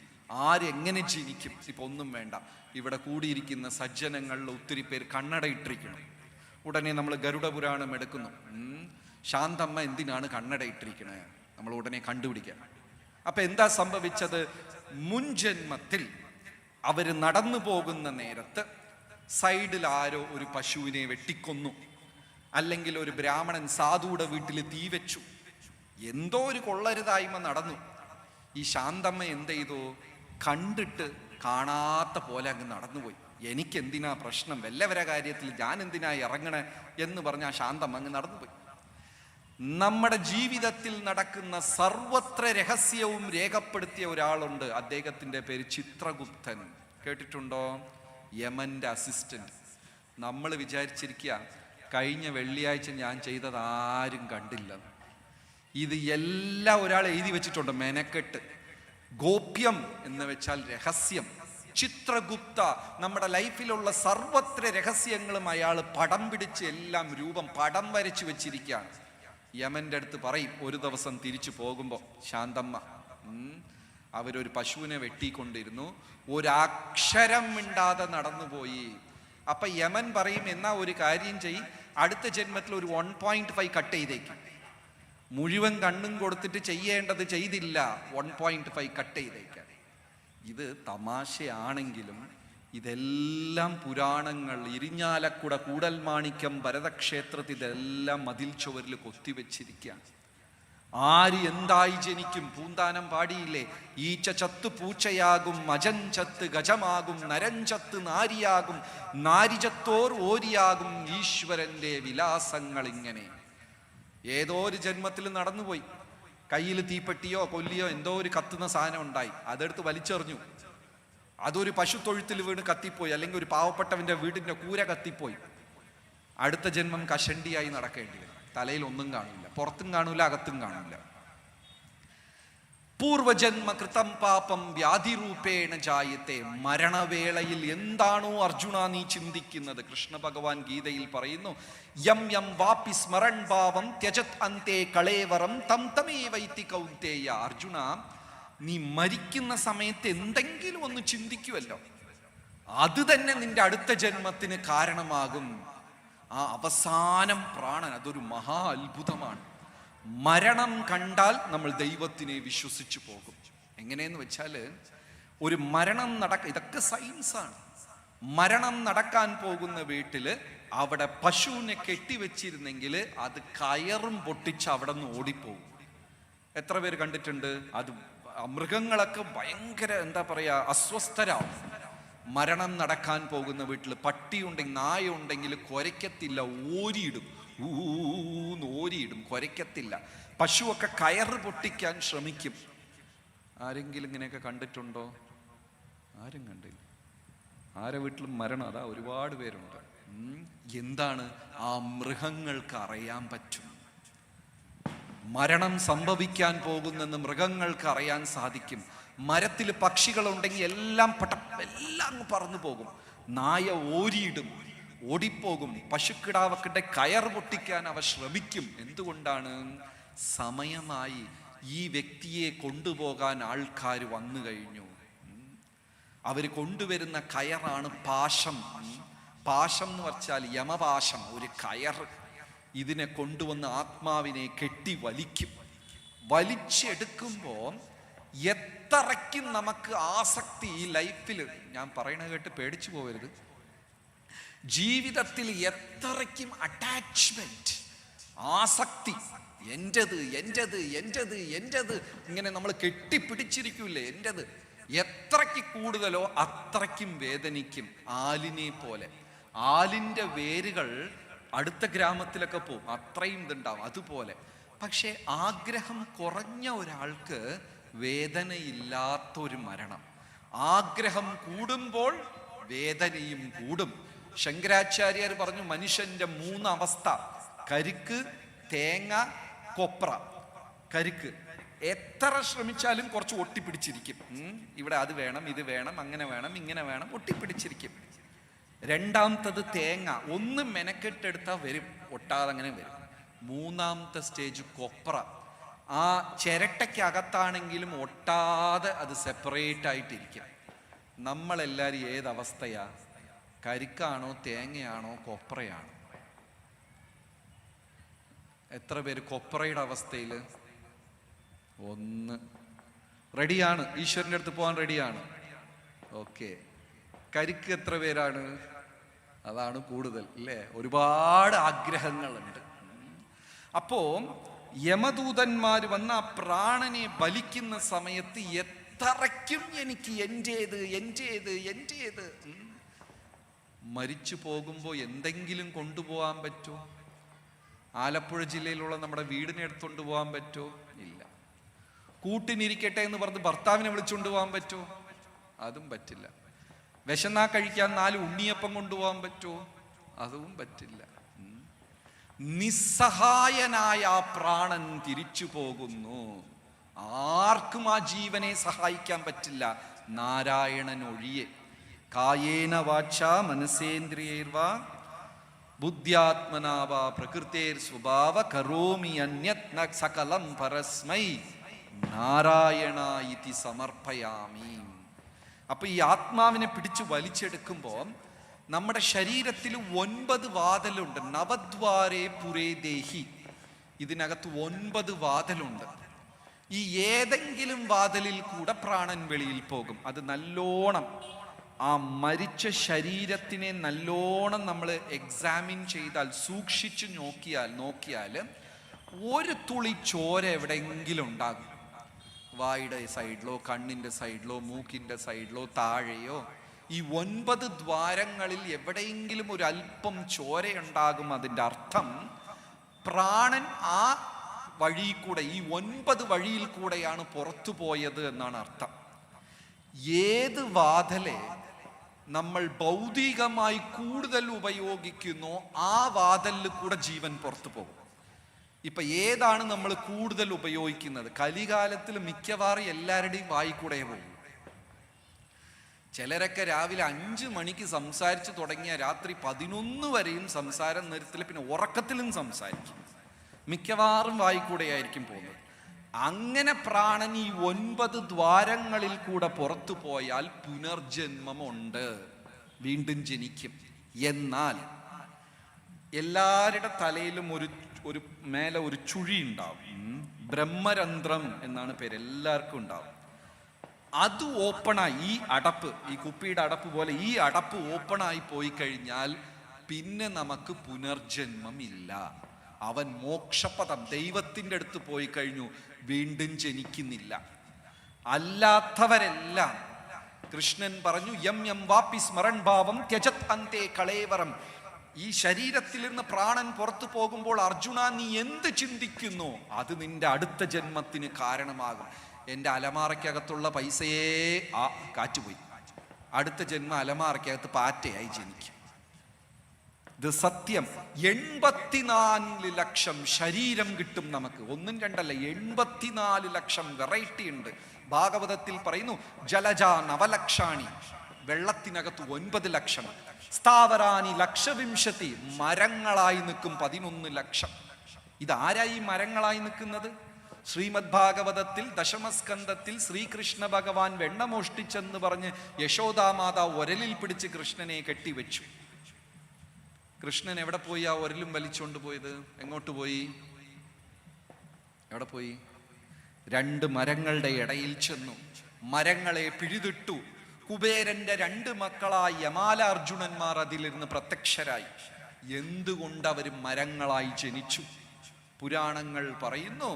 A: ആരെങ്ങനെ ജനിക്കും. ഇപ്പൊ ഒന്നും വേണ്ട, ഇവിടെ കൂടിയിരിക്കുന്ന സജ്ജനങ്ങളിൽ ഒത്തിരി പേര് കണ്ണട ഇട്ടിരിക്കണം. ഉടനെ നമ്മൾ ഗരുഡ പുരാണം എടുക്കുന്നു. ശാന്തമ്മ എന്തിനാണ് കണ്ണട ഇട്ടിരിക്കണേ? നമ്മൾ ഉടനെ കണ്ടുപിടിക്കാം. അപ്പൊ എന്താ സംഭവിച്ചത്? മുൻജന്മത്തിൽ അവര് നടന്നു പോകുന്ന നേരത്ത് സൈഡിൽ ആരോ ഒരു പശുവിനെ വെട്ടിക്കൊന്നു, അല്ലെങ്കിൽ ഒരു ബ്രാഹ്മണൻ സാധുയുടെ വീട്ടിൽ തീ വെച്ചു. എന്തോ ഒരു കൊള്ളരുതായ്മ നടന്നു. ഈ ശാന്തമ്മ എന്ത് ചെയ്തു? കണ്ടിട്ട് കാണാത്ത പോലെ അങ്ങ് നടന്നുപോയി. എനിക്കെന്തിനാ പ്രശ്നം, വല്ലവരെ കാര്യത്തിൽ ഞാൻ എന്തിനാ ഇറങ്ങണേ എന്ന് പറഞ്ഞ ആ ശാന്തമ്മ അങ്ങ് നടന്നുപോയി. നമ്മുടെ ജീവിതത്തിൽ നടക്കുന്ന സർവത്ര രഹസ്യവും രേഖപ്പെടുത്തിയ ഒരാളുണ്ട്. അദ്ദേഹത്തിന്റെ പേര് ചിത്രഗുപ്തൻ. കേട്ടിട്ടുണ്ടോ? യമന്റെ അസിസ്റ്റന്റ്. നമ്മൾ വിചാരിച്ചിരിക്കുക കഴിഞ്ഞ വെള്ളിയാഴ്ച ഞാൻ ചെയ്തത് ആരും കണ്ടില്ല. ഇത് എല്ലാം ഒരാൾ എഴുതി വെച്ചിട്ടുണ്ട്, മെനക്കെട്ട്. ഗോപ്യം എന്ന് വെച്ചാൽ രഹസ്യം. ചിത്രഗുപ്ത നമ്മുടെ ലൈഫിലുള്ള സർവത്ര രഹസ്യങ്ങളും അയാൾ പടം പിടിച്ച് എല്ലാം പടം വരച്ചു വെച്ചിരിക്കുകയാണ്. യമന്റെ അടുത്ത് പറയും, ഒരു ദിവസം തിരിച്ചു പോകുമ്പോ ശാന്തമ്മ അവരൊരു പശുവിനെ വെട്ടിക്കൊണ്ടിരുന്നു, ഒരക്ഷരം മിണ്ടാതെ നടന്നുപോയി. അപ്പൊ യമൻ പറയും, എന്നാ ഒരു കാര്യം ചെയ്യും, അടുത്ത ജന്മത്തിൽ ഒരു 1.5 കട്ട് ചെയ്തേക്കും. മുഴുവൻ കണ്ണും കൊടുത്തിട്ട് ചെയ്യേണ്ടത് ചെയ്തില്ല, 1.5 കട്ട് ചെയ്തേക്കാൻ. ഇത് തമാശയാണെങ്കിലും ഇതെല്ലാം പുരാണങ്ങൾ. ഇരിഞ്ഞാലക്കുട കൂടൽമാണിക്യം ഭരതക്ഷേത്രത്തിൽ ഇതെല്ലാം മതിൽ ചുവരിൽ കൊത്തിവെച്ചിരിക്കുകയാണ്. ആര് എന്തായി ജനിക്കും? പൂന്താനം പാടിയില്ലേ? ഈച്ച ചത്ത് പൂച്ചയാകും, മജൻ ചത്ത് ഗജമാകും, നരൻ ചത്ത് നാരിയാകും, നാരിചത്തോർ ഓരിയാകും, ഈശ്വരന്റെ വിലാസങ്ങൾ ഇങ്ങനെ. ഏതോ ഒരു ജന്മത്തിൽ നടന്നുപോയി, കയ്യിൽ തീപ്പെട്ടിയോ കൊല്ലിയോ എന്തോ ഒരു കത്തുന്ന സാധനം ഉണ്ടായി, അതെടുത്ത് വലിച്ചെറിഞ്ഞു. അതൊരു പശു തൊഴുത്തിൽ വീണ് കത്തിപ്പോയി, അല്ലെങ്കിൽ ഒരു പാവപ്പെട്ടവന്റെ വീടിന്റെ കൂര കത്തിപ്പോയി. അടുത്ത ജന്മം കഷണ്ടിയായി നടക്കേണ്ടി വരും. തലയിൽ ഒന്നും കാണില്ല, പുറത്തും കാണൂല, അകത്തും കാണില്ല. പൂർവജന്മ കൃതം പാപം വ്യാധിരൂപേണ ജായത്തെ. മരണവേളയിൽ എന്താണോ അർജുന നീ ചിന്തിക്കുന്നത്? കൃഷ്ണ ഭഗവാൻ ഗീതയിൽ പറയുന്നു, യം യം വാപി സ്മരൺ ഭാവം ത്യജത് അന്തേ കളേവരം തം തമേവൈതി കൗന്തേയ. അർജുന, നീ മരിക്കുന്ന സമയത്ത് എന്തെങ്കിലും ഒന്ന് ചിന്തിക്കുമല്ലോ, അത് തന്നെ നിന്റെ അടുത്ത ജന്മത്തിന് കാരണമാകും. ആ അവസാനം പ്രാണൻ, അതൊരു മഹാ അത്ഭുതമാണ്. മരണം കണ്ടാൽ നമ്മൾ ദൈവത്തിനെ വിശ്വസിച്ചു പോകും. എങ്ങനെയെന്ന് വെച്ചാൽ ഒരു മരണം ഇതൊക്കെ സയൻസാണ്. മരണം നടക്കാൻ പോകുന്ന വീട്ടില് അവിടെ പശുവിനെ കെട്ടിവെച്ചിരുന്നെങ്കിൽ അത് കയറും പൊട്ടിച്ച് അവിടെ നിന്ന് ഓടിപ്പോകും. എത്ര പേര് കണ്ടിട്ടുണ്ട്? അത് മൃഗങ്ങളൊക്കെ ഭയങ്കര എന്താ പറയാ അസ്വസ്ഥരാവും. മരണം നടക്കാൻ പോകുന്ന വീട്ടിൽ പട്ടി ഉണ്ടെങ്കിൽ നായ ഉണ്ടെങ്കിൽ കുരയ്ക്കത്തില്ല, ഓരിയിടും, ഓരിയിടും, കുരയ്ക്കത്തില്ല. പശുവൊക്കെ കയറ് പൊട്ടിക്കാൻ ശ്രമിക്കും. ആരെങ്കിലും ഇങ്ങനെയൊക്കെ കണ്ടിട്ടുണ്ടോ? ആരും കണ്ടില്ല. ആരെ വീട്ടിലും മരണം, അതാ ഒരുപാട് പേരുണ്ട്. എന്താണ്? ആ മൃഗങ്ങൾക്ക് അറിയാൻ പറ്റും. മരണം സംഭവിക്കാൻ പോകുന്നെന്ന് മൃഗങ്ങൾക്ക് അറിയാൻ സാധിക്കും. മരത്തിൽ പക്ഷികളുണ്ടെങ്കിൽ എല്ലാം അങ്ങ് പറന്നു പോകും. നായ ഓരിയിടും, ഓടിപ്പോകും. പശുക്കിടാവക്കിടെ കയർ പൊട്ടിക്കാൻ അവ ശ്രമിക്കും. എന്തുകൊണ്ടാണ്? സമയമായി, ഈ വ്യക്തിയെ കൊണ്ടുപോകാൻ ആൾക്കാർ വന്നു കഴിഞ്ഞു. അവർ കൊണ്ടുവരുന്ന കയറാണ് പാശം. പാശം എന്ന് വെച്ചാൽ യമപാശം, ഒരു കയർ. ഇതിനെ കൊണ്ടുവന്ന് ആത്മാവിനെ കെട്ടി വലിക്കും. വലിച്ചെടുക്കുമ്പോൾ എത്രയ്ക്കും നമുക്ക് ആസക്തി ഈ ലൈഫിൽ, ഞാൻ പറയണത് കേട്ട് പേടിച്ചു പോകരുത്, ജീവിതത്തിൽ എത്രയ്ക്കും അറ്റാച്ച്മെന്റ്, ആസക്തി, എൻ്റെത് എൻ്റെത് എൻ്റെത് എൻ്റെത്, ഇങ്ങനെ നമ്മൾ കെട്ടിപ്പിടിച്ചിരിക്കൂലേ, എൻ്റെത് എത്രയ്ക്ക് കൂടുതലോ അത്രയ്ക്കും വേദനിക്കും. ആലിനെ പോലെ. ആലിൻ്റെ വേരുകൾ അടുത്ത ഗ്രാമത്തിലൊക്കെ പോവും, അത്രയും ഇതുണ്ടാവും. അതുപോലെ പക്ഷെ ആഗ്രഹം കുറഞ്ഞ ഒരാൾക്ക് വേദനയില്ലാത്തൊരു മരണം. ആഗ്രഹം കൂടുമ്പോൾ വേദനയും കൂടും. ശങ്കരാചാര്യർ പറഞ്ഞു മനുഷ്യന്റെ 3 അവസ്ഥ: കരുക്ക്, തേങ്ങ, കൊപ്ര. കരുക്ക് എത്ര ശ്രമിച്ചാലും കുറച്ച് ഒട്ടിപ്പിടിച്ചിരിക്കും. ഇവിടെ അത് വേണം, ഇത് വേണം, അങ്ങനെ വേണം, ഇങ്ങനെ വേണം, ഒട്ടിപ്പിടിച്ചിരിക്കും. രണ്ടാമത്തത് തേങ്ങ, ഒന്ന് മെനക്കെട്ടെടുത്താൽ വരും, ഒട്ടാതെ അങ്ങനെ വരും. മൂന്നാമത്തെ സ്റ്റേജ് കൊപ്ര. ആ ചിരട്ടയ്ക്കകത്താണെങ്കിലും ഒട്ടാതെ അത് സെപ്പറേറ്റ് ആയിട്ടിരിക്കും. നമ്മളെല്ലാവരും ഏതവസ്ഥയാ? കരിക്കാണോ, തേങ്ങയാണോ, കൊപ്രയാണോ? എത്ര പേര് കൊപ്രയുടെ അവസ്ഥയിൽ? 1. റെഡിയാണ്, ഈശ്വരൻ്റെ അടുത്ത് പോകാൻ റെഡിയാണ്. ഓക്കെ. കരിക്ക് എത്ര പേരാണ്? അതാണ് കൂടുതൽ അല്ലേ? ഒരുപാട് ആഗ്രഹങ്ങളുണ്ട്. അപ്പോ യമദൂതന്മാർ വന്ന് ആ പ്രാണനെ ബലിക്കുന്ന സമയത്ത് എത്രയ്ക്കും എനിക്ക് എൻ്റേത് എൻ്റേത് എൻ്റേത്. മരിച്ചു പോകുമ്പോൾ എന്തെങ്കിലും കൊണ്ടുപോകാൻ പറ്റുമോ? ആലപ്പുഴ ജില്ലയിലുള്ള നമ്മുടെ വീടിനെ എടുത്തുകൊണ്ട് പോകാൻ പറ്റുമോ? ഇല്ല. കൂട്ടിനിരിക്കട്ടെ എന്ന് പറഞ്ഞ് ഭർത്താവിനെ വിളിച്ചുകൊണ്ട് പോകാൻ പറ്റുമോ? അതും പറ്റില്ല. വിശന്നാ കഴിക്കാൻ 4 ഉണ്ണിയപ്പം കൊണ്ടുപോകാൻ പറ്റുമോ? അതും പറ്റില്ല. നിസ്സഹായനായ ആ പ്രാണൻ തിരിച്ചു പോകുന്നു. ആർക്കും ആ ജീവനെ സഹായിക്കാൻ പറ്റില്ല, നാരായണൻ ഒഴിയെ. കായേന വാചാ മനസേന്ദ്രിയൈർവാ ബുദ്ധ്യാത്മനാവാ പ്രകൃതേർ സ്വഭാവ കരോമി അന്യത് ന സകലം പരസ്മൈ നാരായണ ഇതി സമർപ്പയാമി. അപ്പൊ ഈ ആത്മാവിനെ പിടിച്ചു വലിച്ചെടുക്കുമ്പോൾ നമ്മുടെ ശരീരത്തിൽ 9 വാതിലുണ്ട്. നവദ്വാരേ പുരേ ദേഹി. ഇതിനകത്ത് 9 വാതിലുണ്ട്. ഈ ഏതെങ്കിലും വാതിലിൽ കൂടെ പ്രാണൻ വെളിയിൽ പോകും. അത് നല്ലോണം ആ മരിച്ച ശരീരത്തിനെ നല്ലോണം നമ്മൾ എക്സാമിൻ ചെയ്താൽ, സൂക്ഷിച്ചു നോക്കിയാൽ ഒരു തുളി ചോര എവിടെയെങ്കിലും ഉണ്ടാകും. വായുടെ സൈഡിലോ, കണ്ണിൻ്റെ സൈഡിലോ, മൂക്കിൻ്റെ സൈഡിലോ, താഴെയോ. ഈ 9 ദ്വാരങ്ങളിൽ എവിടെയെങ്കിലും ഒരു അല്പം ചോരയുണ്ടാകും. അതിൻ്റെ അർത്ഥം പ്രാണൻ ആ വഴി കൂടെ, ഈ 9 വഴിയിൽ കൂടെയാണ് പുറത്തു പോയത് എന്നാണ് അർത്ഥം. ഏത് വാതിലെ നമ്മൾ ഭൗതികമായി കൂടുതൽ ഉപയോഗിക്കുന്നോ ആ വാതിലിൽ കൂടെ ജീവൻ പുറത്തു പോകും. ഇപ്പൊ ഏതാണ് നമ്മൾ കൂടുതൽ ഉപയോഗിക്കുന്നത്? കലികാലത്തിൽ മിക്കവാറും എല്ലാവരുടെയും വായിക്കൂടെ പോകും. ചിലരൊക്കെ രാവിലെ 5 മണിക്ക് സംസാരിച്ചു തുടങ്ങിയ രാത്രി 11 വരെയും സംസാരം നിർത്തില്ല, പിന്നെ ഉറക്കത്തിലും സംസാരിക്കും. മിക്കവാറും വായിക്കൂടെയായിരിക്കും പോകുന്നത്. അങ്ങനെ പ്രാണൻ ഈ 9 ദ്വാരങ്ങളിൽ കൂടെ പുറത്തു പോയാൽ പുനർജന്മമുണ്ട്, വീണ്ടും ജനിക്കും. എന്നാൽ എല്ലാവരുടെ തലയിലും ഒരു മേലെ ഒരു ചുഴി ഉണ്ടാവും. ബ്രഹ്മരന്ധ്രം എന്നാണ് പേര്. എല്ലാവർക്കും ഉണ്ടാവും. അത് ഓപ്പണായി, ഈ അടപ്പ്, ഈ കുപ്പിയുടെ അടപ്പ് പോലെ ഈ അടപ്പ് ഓപ്പണായി പോയി കഴിഞ്ഞാൽ പിന്നെ നമുക്ക് പുനർജന്മം ഇല്ല. അവൻ മോക്ഷപദം ദൈവത്തിൻ്റെ അടുത്ത് പോയി കഴിഞ്ഞു, വീണ്ടും ജനിക്കുന്നില്ല. അല്ലാത്തവരെല്ലാം കൃഷ്ണൻ പറഞ്ഞു യം യം വാപി സ്മരൺ ഭാവം ത്യജത് അന്തേ കളേവരം. ഈ ശരീരത്തിൽ നിന്ന് പ്രാണൻ പുറത്തു പോകുമ്പോൾ അർജുന നീ എന്ത് ചിന്തിക്കുന്നു അത് നിന്റെ അടുത്ത ജന്മത്തിന് കാരണമാകും. എൻ്റെ അലമാറയ്ക്കകത്തുള്ള പൈസയെ കാറ്റുപോയി, അടുത്ത ജന്മം അലമാറയ്ക്കകത്ത് പാറ്റയായി ജനിക്കും. ഇത് സത്യം. 84 ലക്ഷം ശരീരം കിട്ടും നമുക്ക്, ഒന്നും രണ്ടല്ല, 84 ലക്ഷം വെറൈറ്റി ഉണ്ട്. ഭാഗവതത്തിൽ പറയുന്നു ജലജ നവലക്ഷാണി, വെള്ളത്തിനകത്ത് 9 ലക്ഷം, സ്ഥാവരാനി ലക്ഷവിംശതി, മരങ്ങളായി നിൽക്കും 11 ലക്ഷം. ഇതാരായി മരങ്ങളായി നിൽക്കുന്നത്? ശ്രീമദ് ഭാഗവതത്തിൽ ദശമസ്കന്ധത്തിൽ ശ്രീകൃഷ്ണ ഭഗവാൻ വെണ്ണ മോഷ്ടിച്ചെന്ന് പറഞ്ഞ് യശോദാമാതാവ് ഒരലിൽ പിടിച്ച് കൃഷ്ണനെ കെട്ടിവെച്ചു. കൃഷ്ണൻ എവിടെ പോയി ആ ഒരലും വലിച്ചുകൊണ്ട് പോയത്? എങ്ങോട്ട് പോയി? എവിടെ പോയി? 2 മരങ്ങളുടെ ഇടയിൽ ചെന്നു, മരങ്ങളെ പിഴുതിട്ടു. കുബേരന്റെ 2 മക്കളായി യമാല അർജുനന്മാർ അതിലിരുന്ന് പ്രത്യക്ഷരായി. എന്തുകൊണ്ട് അവർ മരങ്ങളായി ജനിച്ചു? പുരാണങ്ങൾ പറയുന്നു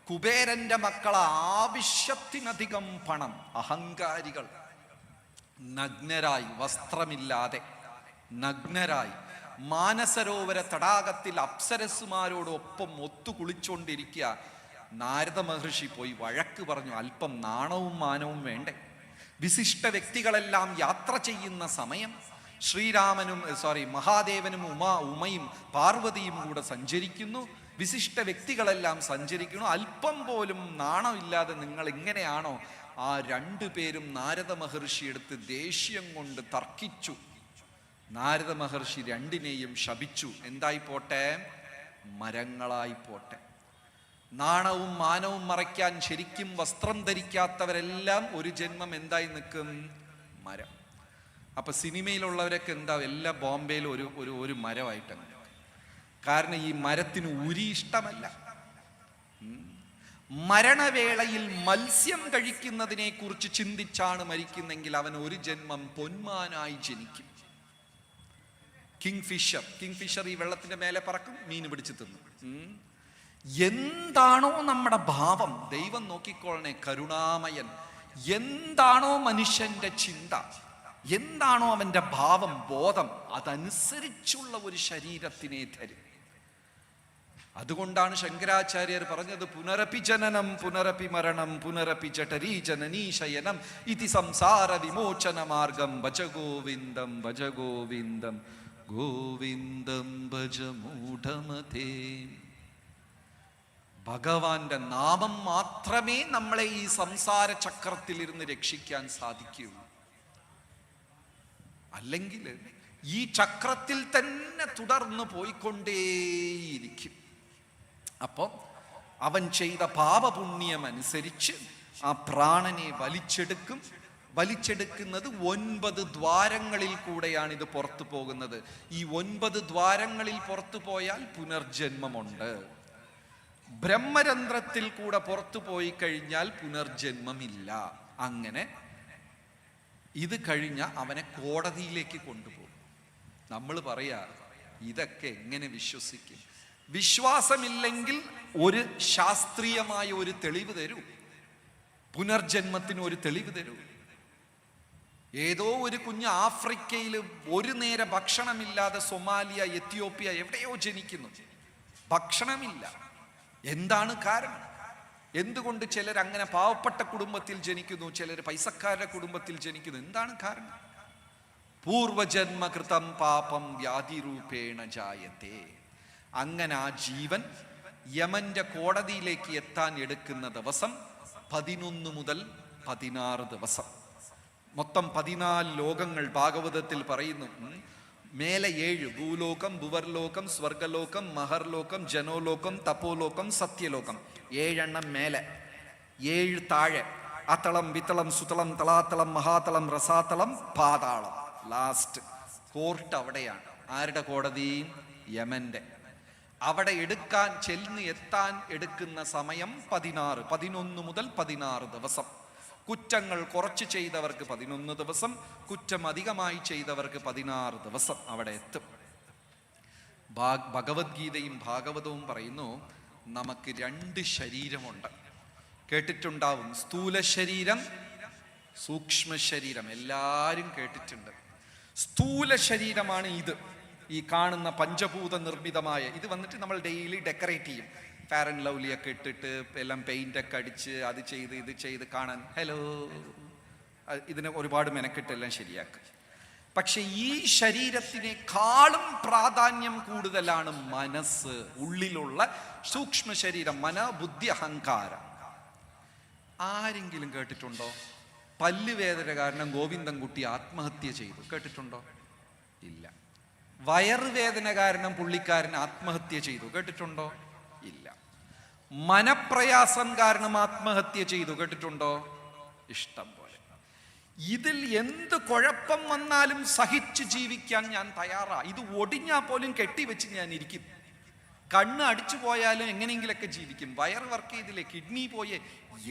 A: കുബേരന്റെ മക്കൾ ആവശ്യത്തിനധികം പണം, അഹങ്കാരികൾ, നഗ്നരായി, വസ്ത്രമില്ലാതെ നഗ്നരായി മാനസരോവര തടാകത്തിൽ അപ്സരസുമാരോടൊപ്പം ഒത്തു കുളിച്ചുകൊണ്ടിരിക്കുക. നാരദ മഹർഷി പോയി വഴക്ക് പറഞ്ഞു, അല്പം നാണവും മാനവും വേണ്ടേ? വിശിഷ്ട വ്യക്തികളെല്ലാം യാത്ര ചെയ്യുന്ന സമയം ശ്രീരാമനും മഹാദേവനും ഉമയും പാർവതിയും കൂടെ സഞ്ചരിക്കുന്നു. വിശിഷ്ട വ്യക്തികളെല്ലാം സഞ്ചരിക്കുന്നു. അല്പം പോലും നാണമില്ലാതെ നിങ്ങൾ ഇങ്ങനെയാണോ? ആ 2 പേരും നാരദ മഹർഷി എടുത്ത് ദേഷ്യം കൊണ്ട് തർക്കിച്ചു. നാരദ മഹർഷി 2നെയും ശപിച്ചു. എന്തായി പോട്ടെ? മരങ്ങളായി പോട്ടെ. നാണവും മാനവും മറയ്ക്കാൻ ശരിക്കും വസ്ത്രം ധരിക്കാത്തവരെല്ലാം ഒരു ജന്മം എന്തായി നിൽക്കും? മരം. അപ്പൊ സിനിമയിലുള്ളവരൊക്കെ എന്താ, എല്ലാ ബോംബെയിലും ഒരു മരമായിട്ടാണ്. കാരണം ഈ മരത്തിന് ഉരി ഇഷ്ടമല്ല. മരണവേളയിൽ മത്സ്യം കഴിക്കുന്നതിനെ കുറിച്ച് ചിന്തിച്ചാണ് മരിക്കുന്നെങ്കിൽ അവൻ ഒരു ജന്മം പൊന്മാനായി ജനിക്കും. കിങ് ഫിഷർ ഈ വെള്ളത്തിന്റെ മേലെ പറക്കും, മീൻ പിടിച്ച് തിന്നു. എന്താണോ നമ്മുടെ ഭാവം, ദൈവം നോക്കിക്കോളണേ, കരുണാമയൻ. എന്താണോ മനുഷ്യന്റെ ചിന്ത, എന്താണോ അവന്റെ ഭാവം, ബോധം, അതനുസരിച്ചുള്ള ഒരു ശരീരത്തിനെ തരും. അതുകൊണ്ടാണ് ശങ്കരാചാര്യർ പറഞ്ഞത് പുനരപി ജനനം പുനരപി മരണം പുനരപി ജഠരീ ജനനീ ശയനം ഇതി സംസാര വിമോചന മാർഗം ഭജ ഗോവിന്ദം ഭജ ഗോവിന്ദം ഗോവിന്ദം ഭജ മൂഢമതേ. ഭഗവാന്റെ നാമം മാത്രമേ നമ്മളെ ഈ സംസാര ചക്രത്തിൽ ഇരുന്ന് രക്ഷിക്കാൻ സാധിക്കൂ. അല്ലെങ്കിൽ ഈ ചക്രത്തിൽ തന്നെ തുടർന്ന് പോയിക്കൊണ്ടേയിരിക്കും. അപ്പോൾ അവൻ ചെയ്ത പാപപുണ്യം അനുസരിച്ച് ആ പ്രാണനെ വലിച്ചെടുക്കുന്നത് 9 ദ്വാരങ്ങളിൽ കൂടെയാണ് ഇത് പുറത്തു പോകുന്നത്. ഈ 9 ദ്വാരങ്ങളിൽ പുറത്തു പോയാൽ പുനർജന്മമുണ്ട്. ബ്രഹ്മരന്ധ്രത്തിൽ കൂടെ പുറത്തു പോയി കഴിഞ്ഞാൽ പുനർജന്മമില്ല. അങ്ങനെ ഇത് കഴിഞ്ഞ അവനെ കോടതിയിലേക്ക് കൊണ്ടുപോകും. നമ്മൾ പറയാ ഇതൊക്കെ എങ്ങനെ വിശ്വസിക്കും? വിശ്വാസമില്ലെങ്കിൽ ഒരു ശാസ്ത്രീയമായ ഒരു തെളിവ് തരൂ, പുനർജന്മത്തിന് ഒരു തെളിവ് തരൂ. ഏതോ ഒരു കുഞ്ഞ് ആഫ്രിക്കയിൽ ഒരു നേരം ഭക്ഷണമില്ലാതെ സൊമാലിയ, എത്യോപ്യ എവിടെയോ ജനിക്കുന്നു, ഭക്ഷണമില്ല. എന്താണ് കാരണം? എന്തുകൊണ്ട് ചിലർ അങ്ങനെ പാവപ്പെട്ട കുടുംബത്തിൽ ജനിക്കുന്നു, ചിലർ പൈസക്കാരുടെ കുടുംബത്തിൽ ജനിക്കുന്നു? എന്താണ് കാരണം? പൂർവജന്മകൃതം പാപം വ്യാധിരൂപേണ ജായത്തെ. അങ്ങനെ ആ ജീവൻ യമന്റെ കോടതിയിലേക്ക് എത്താൻ എടുക്കുന്ന ദിവസം 11 മുതൽ 16 ദിവസം, മൊത്തം 14 ലോകങ്ങൾ ഭാഗവതത്തിൽ പറയുന്നു. മേലെ 7: ഭൂലോകം, ഭുവർലോകം, സ്വർഗലോകം, മഹർലോകം, ജനോലോകം, തപോലോകം, സത്യലോകം. 7 എണ്ണം മേലെ, 7 താഴെ. അതളം, വിതളം, സുതളം, തളാതളം, മഹാതളം, രസാതളം, പാതാളം. ലാസ്റ്റ് കോർട്ട് അവിടെയാണ്. ആരുടെ കോടതി? യമന്റെ. അവിടെ എത്താൻ എടുക്കുന്ന സമയം 11 മുതൽ 16 ദിവസം. കുറ്റങ്ങൾ കുറച്ച് ചെയ്തവർക്ക് 11 ദിവസം, കുറ്റം അധികമായി ചെയ്തവർക്ക് 16 ദിവസം അവിടെ എത്തും. ഭഗവത്ഗീതയും ഭാഗവതവും പറയുന്നു, നമുക്ക് 2 ശരീരമുണ്ട്. കേട്ടിട്ടുണ്ടാവും, സ്ഥൂല ശരീരം, സൂക്ഷ്മ ശരീരം. എല്ലാവരും കേട്ടിട്ടുണ്ട്. സ്ഥൂല ശരീരമാണ് ഇത്, ഈ കാണുന്ന പഞ്ചഭൂത നിർമ്മിതമായ ഇത്. വന്നിട്ട് നമ്മൾ ഡെയിലി ഡെക്കറേറ്റ് ചെയ്യും, ഫെയർ ആൻഡ് ലവ്ലി ഒക്കെ ഇട്ടിട്ട് എല്ലാം പെയിൻ്റൊക്കെ അടിച്ച് അത് ചെയ്ത് ഇത് ചെയ്ത് കാണാൻ ഹലോ ഇതിന് ഒരുപാട് മെനക്കെട്ടെല്ലാം ശരിയാക്കും. പക്ഷെ ഈ ശരീരത്തിനേക്കാളും പ്രാധാന്യം കൂടുതലാണ് മനസ്സ്, ഉള്ളിലുള്ള സൂക്ഷ്മ ശരീരം, മന, ബുദ്ധി, അഹങ്കാരം. ആരെങ്കിലും കേട്ടിട്ടുണ്ടോ പല്ലുവേദന കാരണം ഗോവിന്ദൻകുട്ടി ആത്മഹത്യ ചെയ്തു? കേട്ടിട്ടുണ്ടോ? ഇല്ല. വയറുവേദന കാരണം പുള്ളിക്കാരൻ ആത്മഹത്യ ചെയ്തു? കേട്ടിട്ടുണ്ടോ? ഇല്ല. മനപ്രയാസം കാരണം ആത്മഹത്യ ചെയ്തു? കേട്ടിട്ടുണ്ടോ? ഇഷ്ടം പോലെ. ഇതിൽ എന്ത് കുഴപ്പം വന്നാലും സഹിച്ച് ജീവിക്കാൻ ഞാൻ തയ്യാറാ. ഇത് ഒടിഞ്ഞാൽ പോലും കെട്ടിവെച്ച് ഞാൻ ഇരിക്കും. കണ്ണ് അടിച്ചു പോയാലും എങ്ങനെയെങ്കിലൊക്കെ ജീവിക്കും. വയർ വർക്ക് ചെയ്തില്ലേ, കിഡ്നി പോയേ,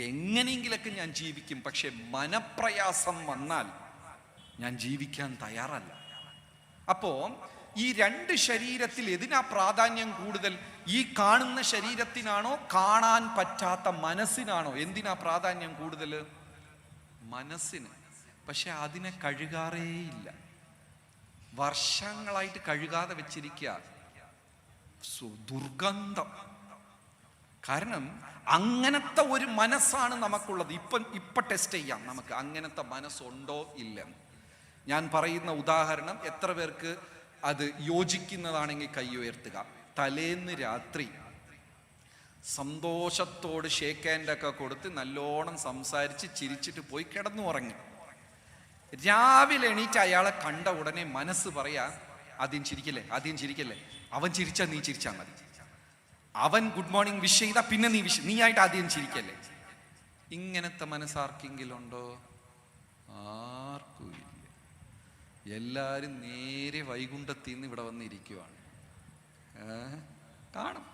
A: എങ്ങനെയെങ്കിലൊക്കെ ഞാൻ ജീവിക്കും. പക്ഷെ മനപ്രയാസം വന്നാൽ ഞാൻ ജീവിക്കാൻ തയ്യാറല്ല. അപ്പോ ഈ 2 ശരീരത്തിൽ എതിനാ പ്രാധാന്യം കൂടുതൽ? ഈ കാണുന്ന ശരീരത്തിനാണോ കാണാൻ പറ്റാത്ത മനസ്സിനാണോ? എന്തിനാ പ്രാധാന്യം കൂടുതൽ? മനസ്സിന്. പക്ഷെ അതിനെ കഴുകാറേയില്ല, വർഷങ്ങളായിട്ട് കഴുകാതെ വെച്ചിരിക്കുക. ദുർഗന്ധം. കാരണം അങ്ങനത്തെ ഒരു മനസ്സാണ് നമുക്കുള്ളത്. ഇപ്പൊ ടെസ്റ്റ് ചെയ്യാം നമുക്ക് അങ്ങനത്തെ മനസ്സുണ്ടോ ഇല്ലെന്ന്. ഞാൻ പറയുന്ന ഉദാഹരണം എത്ര പേർക്ക് അത് യോജിക്കുന്നതാണെങ്കിൽ കൈ ഉയർത്തുക. തലേന്ന് രാത്രി സന്തോഷത്തോട് ഷേക്ക് ഹാൻഡൊക്കെ കൊടുത്ത് നല്ലോണം സംസാരിച്ച് ചിരിച്ചിട്ട് പോയി കിടന്നു ഉറങ്ങി. രാവിലെ എണീറ്റ് അയാളെ കണ്ട ഉടനെ മനസ്സ് പറയാ, ആദ്യം ചിരിക്കല്ലേ, ആദ്യം ചിരിക്കല്ലേ, അവൻ ചിരിച്ചാൽ നീ ചിരിച്ചാൽ മതി, അവൻ ഗുഡ് മോർണിംഗ് വിഷ് ചെയ്താ പിന്നെ നീ ആയിട്ട് ആദ്യം ചിരിക്കല്ലേ. ഇങ്ങനത്തെ മനസ്സാർക്കെങ്കിലും ഉണ്ടോ? ആർക്കും ഇല്ല. എല്ലാരും നേരെ വൈകുണ്ഠത്തിൽ നിന്ന് ഇവിടെ വന്നിരിക്കുവാണ്. കാണും,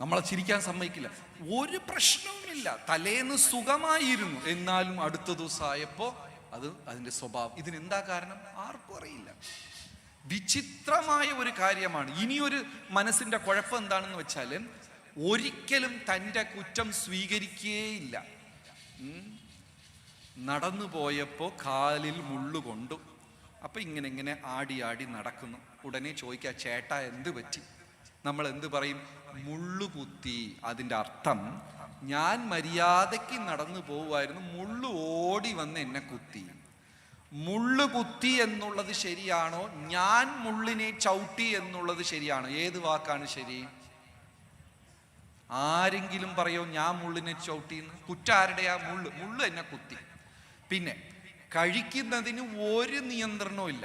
A: നമ്മളെ ചിരിക്കാൻ സമ്മതിക്കില്ല. ഒരു പ്രശ്നവുമില്ല, തലേന്ന് സുഖമായിരുന്നു, എന്നാലും അടുത്ത ദിവസമായപ്പോ അതിന്റെ സ്വഭാവം. ഇതിനെന്താ കാരണം? ആർക്കും അറിയില്ല. വിചിത്രമായ ഒരു കാര്യമാണ്. ഇനിയൊരു മനസ്സിന്റെ കുഴപ്പം എന്താണെന്ന് വെച്ചാൽ, ഒരിക്കലും തൻ്റെ കുറ്റം സ്വീകരിക്കുകയില്ല. നടന്നു പോയപ്പോ കാലിൽ മുള്ളു കൊണ്ടു, അപ്പൊ ഇങ്ങനെ ആടി ആടി നടക്കുന്നു. ഉടനെ ചോദിക്കുക, ചേട്ടാ എന്ത് പറ്റി? നമ്മൾ എന്ത് പറയും? മുള്ളു കുത്തി. അതിൻ്റെ അർത്ഥം, ഞാൻ മര്യാദയ്ക്ക് നടന്നു പോവുമായിരുന്നു, മുള്ളു ഓടി വന്ന് എന്നെ കുത്തി. മുള്ളു കുത്തി എന്നുള്ളത് ശരിയാണോ? ഞാൻ മുള്ളിനെ ചവിട്ടി എന്നുള്ളത് ശരിയാണോ? ഏത് വാക്കാണ് ശരി? ആരെങ്കിലും പറയോ ഞാൻ മുള്ളിനെ ചവിട്ടിന്ന്? കുറ്റാരുടെയാ? മുള്ളു എന്നെ കുത്തി. പിന്നെ കഴിക്കുന്നതിന് ഒരു നിയന്ത്രണവും ഇല്ല.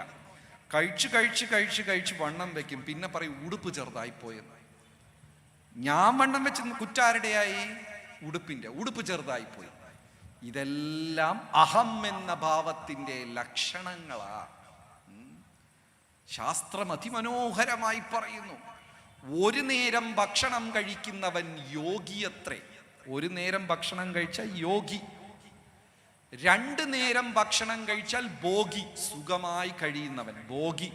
A: കഴിച്ച് വണ്ണം വെക്കും, പിന്നെ പറയും ഉടുപ്പ് ചെറുതായിപ്പോയെന്ന്. ഞാൻ വണ്ണം വെച്ച് കുറ്റാരുടെയായി? ഉടുപ്പ് ചെറുതായിപ്പോയി. ഇതെല്ലാം അഹം എന്ന ഭാവത്തിന്റെ ലക്ഷണങ്ങളാ. ശാസ്ത്രം അതിമനോഹരമായി പറയുന്നു, ഒരു നേരം ഭക്ഷണം കഴിക്കുന്നവൻ യോഗിയത്രേ. ഒരു നേരം ഭക്ഷണം കഴിച്ചാൽ യോഗി. 2 നേരം ഭക്ഷണം കഴിച്ചാൽ ഭോഗി, സുഖമായി കഴിയുന്നവൻ ഭോഗി.